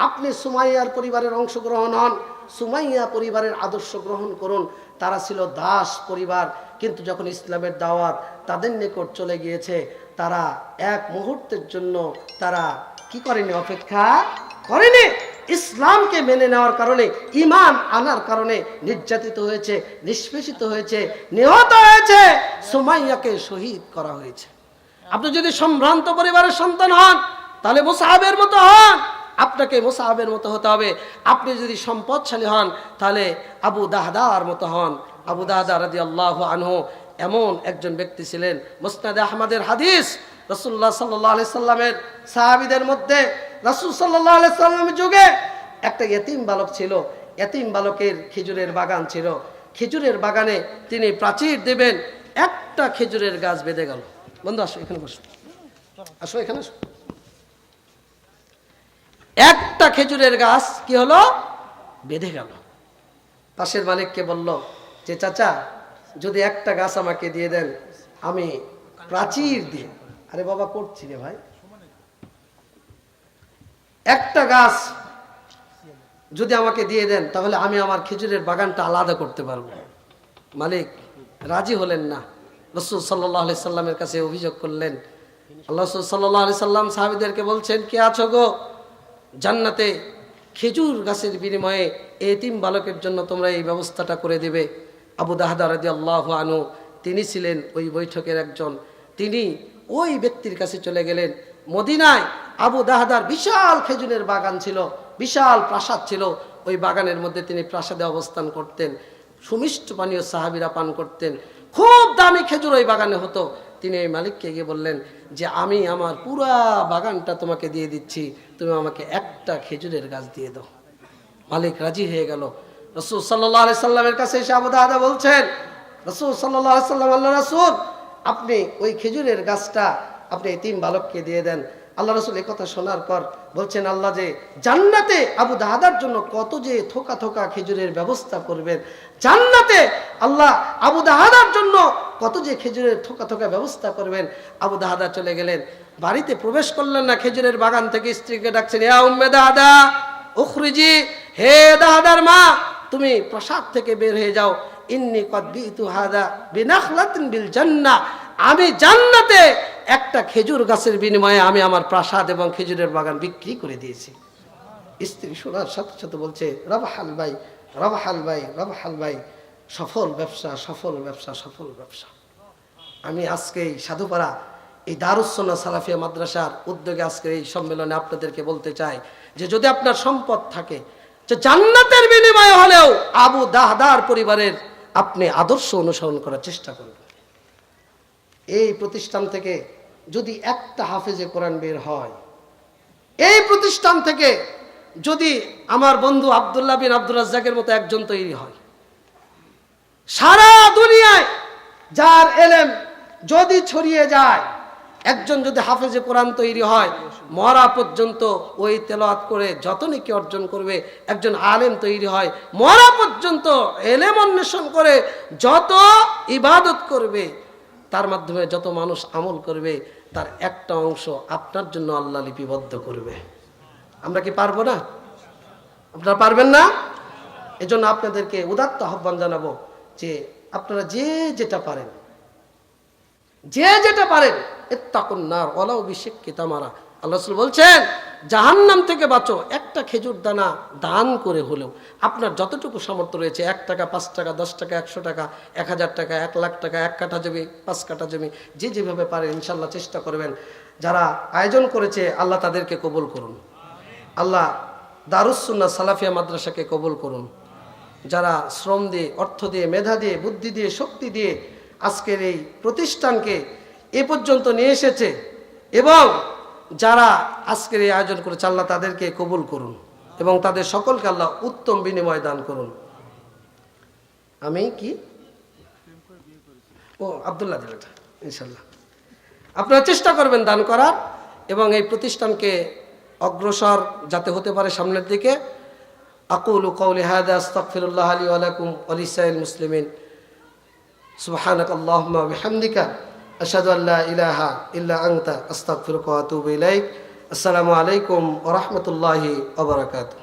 আপনি সুমাইয়ার পরিবারের অংশগ্রহণ হন, সুমাইয়া পরিবারের আদর্শ গ্রহণ করুন। তারা ছিল দাস পরিবার, কিন্তু যখন ইসলামের দাওয়াত তাদের নিকট চলে গিয়েছে, তারা এক মুহূর্তের জন্য তারা কি করেনি? অপেক্ষা করেনি। ইসলামকে মেনে নেওয়ার কারণে, ঈমান আনার কারণে নির্যাতিত হয়েছে, নিষ্পেষিত হয়েছে, নিহত হয়েছে, সুমাইয়াকে শহীদ করা হয়েছে। আপনি যদি সম্ভ্রান্ত পরিবারের সন্তান হন তাহলে মুসআবের মতো হন, আপনাকে মুসআবের মতো হতে হবে। আপনি যদি সম্পদশালী হন তাহলে আবু দাহদার মতো হন। আবু দাহদা রাদিয়াল্লাহু আনহু এমন একজন ব্যক্তি ছিলেন, মুসনাদ আহমদের হাদিস, রাসূলুল্লাহ সাল্লাল্লাহু আলাইহি সাল্লামের সাহাবীদের মধ্যে রাসূল সাল্লাল্লাহু আলাইহি সাল্লামের যুগে একটা ইতিম বালক ছিল। ইতিম বালকের খেজুরের বাগান ছিল। খেজুরের বাগানে তিনি প্রাচীর দেবেন, একটা খেজুরের গাছ বেঁধে গেল। বন্ধু আসো এখানে বসো, আসো এখানে আসো। একটা খেজুরের গাছ কি হলো? বেঁধে গেল। পাশের মালিককে বলল যে চাচা, যদি একটা গাছ আমাকে দিয়ে দেন আমি প্রাচীর দিই। আরে বাবা করছি রে ভাই, একটা গাছ যদি আমাকে দিয়ে দেন তাহলে আমি আমার খেজুরের বাগানটা আলাদা করতে পারবো। মালিক রাজি হলেন না। রাসূল সাল্লাল্লাহু আলাইহি সাল্লামের কাছে অভিযোগ করলেন। আল্লাহ রাসূল সাল্লাল্লাহু আলাইহি সাল্লাম সাহাবীদেরকে বলছেন, কে আছো গো জান্নাতে খেজুর গাছের বিনিময়ে এতিম বালকের জন্য তোমরা এই ব্যবস্থাটা করে দেবে? আবু দাহদা রাদিয়াল্লাহু আনহু তিনি ছিলেন ওই বৈঠকের একজন। তিনি ওই ব্যক্তির কাছে চলে গেলেন। মদিনায় আবু দাহদার বিশাল খেজুরের বাগান ছিল, বিশাল প্রাসাদ ছিল। ওই বাগানের মধ্যে তিনি প্রাসাদে অবস্থান করতেন, সুমিষ্ট পানীয় সাহাবীরা পান করতেন, খুব দামি খেজুর ওই বাগানে হতো। তিনি এই মালিককে গিয়ে বললেন যে আমি আমার পুরা বাগানটা তোমাকে দিয়ে দিচ্ছি, তুমি আমাকে একটা খেজুরের গাছ দিয়ে দাও। মালিক রাজি হয়ে গেল। রাসূল সাল্লাল্লাহু আলাইহি সাল্লামের কাছে এসে আবু দাহদা বলছেন, রাসূল সাল্লাল্লাহু আলাইহি সাল্লাম, আল্লাহ রাসূল আপনি ওই খেজুরের গাছটা আপনি এতিম বালককে দিয়ে দেন। আল্লাহ রাসূল এই কথা শোনার পর বলছেন, আল্লাহ যে জান্নাতে আবু দাহদার জন্য কত যে থোকা থোকা খেজুরের ব্যবস্থা করবেন, জান্নাতে আল্লাহ আবু দাহদার জন্য কত যে খেজুরের থোকা থোকা ব্যবস্থা করবেন। আবু দাহদা চলে গেলেন, বাড়িতে প্রবেশ করলেন না, খেজুরের বাগান থেকে স্ত্রীকে ডাকছেন, ইয়া উম্মে দাহদা উখরিজি, হে দাহদার মা তুমি প্রাসাদ থেকে বের হয়ে যাও। ইন্নী কদ বিতু হাদা বিনাখলাতিন বিল জান্নাহ, আমি জান্নাতে একটা খেজুর গাছের বিনিময়ে আমি আমার প্রাসাদ এবং খেজুরের বাগান বিক্রি করে দিয়েছি। স্ত্রী শোনার সাথে সাথে বলছে, রাবহাল ভাই, রাবহাল ভাই, রাবহাল ভাই, সফল ব্যবসা, সফল ব্যবসা, সফল ব্যবসা। আমি আজকে এই সাধুপাড়া এই দারুস সুন্নাহ সালাফিয়া মাদ্রাসার উদ্যোগে আজকের এই সম্মেলনে আপনাদেরকে বলতে চাই যে যদি আপনার সম্পদ থাকে, যে জান্নাতের বিনিময়ে হলেও আবু দাহদার পরিবারের আপনি আদর্শ অনুসরণ করার চেষ্টা করুন। এই প্রতিষ্ঠান থেকে যদি একটা হাফেজে কোরআন বের হয়, এই প্রতিষ্ঠান থেকে যদি আমার বন্ধু আব্দুল্লাহ বিন আব্দুর রাজ্জাকের মতো একজন তৈরি হয়, সারা দুনিয়ায় যার এলেম যদি ছড়িয়ে যায়, একজন যদি হাফেজে কোরআন তৈরি হয়, মরা পর্যন্ত ওই তেলাওয়াত করে যত নেকি অর্জন করবে। একজন আলেম তৈরি হয়, মরা পর্যন্ত এলেম অন্বেষণ করে যত ইবাদত করবে, তার মাধ্যমে যত মানুষ আমল করবে, তার একটা অংশ আপনার জন্য আল্লাহ লিপিবদ্ধ করবে। আমরা কি পারবো না? আপনারা পারবেন না? এজন্য আপনাদেরকে উদাত্ত আহ্বান জানাবো যে আপনারা যে যেটা পারেন, যে যেটা পারেন, ইত্তাকুন নার ওয়ালাউ বিশিক্কি তামারা। আল্লাহ রাসূল বলছেন জাহান্নাম থেকে বাঁচো একটা খেজুর দানা দান করে হলেও। আপনার যতটুকু সামর্থ্য রয়েছে, 1 টাকা, 5 টাকা, 10 টাকা, 100 টাকা, 1000 টাকা, 1 লাখ টাকা, 1 কাঠা জমি, 5 কাঠা জমি, যে যেভাবে পারেন ইনশাল্লাহ চেষ্টা করবেন। যারা আয়োজন করেছে আল্লাহ তাদেরকে কবুল করুন, আল্লাহ দারুস সুন্নাহ সালাফিয়া মাদ্রাসাকে কবুল করুন। যারা শ্রম দিয়ে, অর্থ দিয়ে, মেধা দিয়ে, বুদ্ধি দিয়ে, শক্তি দিয়ে আজকের এই প্রতিষ্ঠানকে এ পর্যন্ত নিয়ে এসেছে এবং যারা আজকের এই আয়োজন করেছে আল্লাহ তাদেরকে কবুল করুন এবং তাদের সকলকে আল্লাহ উত্তম বিনিময় দান করুন। আমি কি আব্দুল্লাহ দিলাটা ইনশাল্লাহ আপনারা চেষ্টা করবেন দান করার এবং এই প্রতিষ্ঠানকে অগ্রসর যাতে হতে পারে সামনের দিকে। আকুলু কওলি হাযা আস্তাগফিরুল্লাহ লি ওয়া লাকুম ওয়া লিসাইরিল মুসলিমিন। সুবহানাকাল্লাহুম্মা ওয়া বিহামদিকা আশহাদু আল্লা ইলাহা ইল্লা আনতা আস্তাগফিরুকা ওয়া আতুবু ইলাইক। আসসালামু আলাইকুম ওয়া রাহমাতুল্লাহি ওয়া বারাকাতুহু।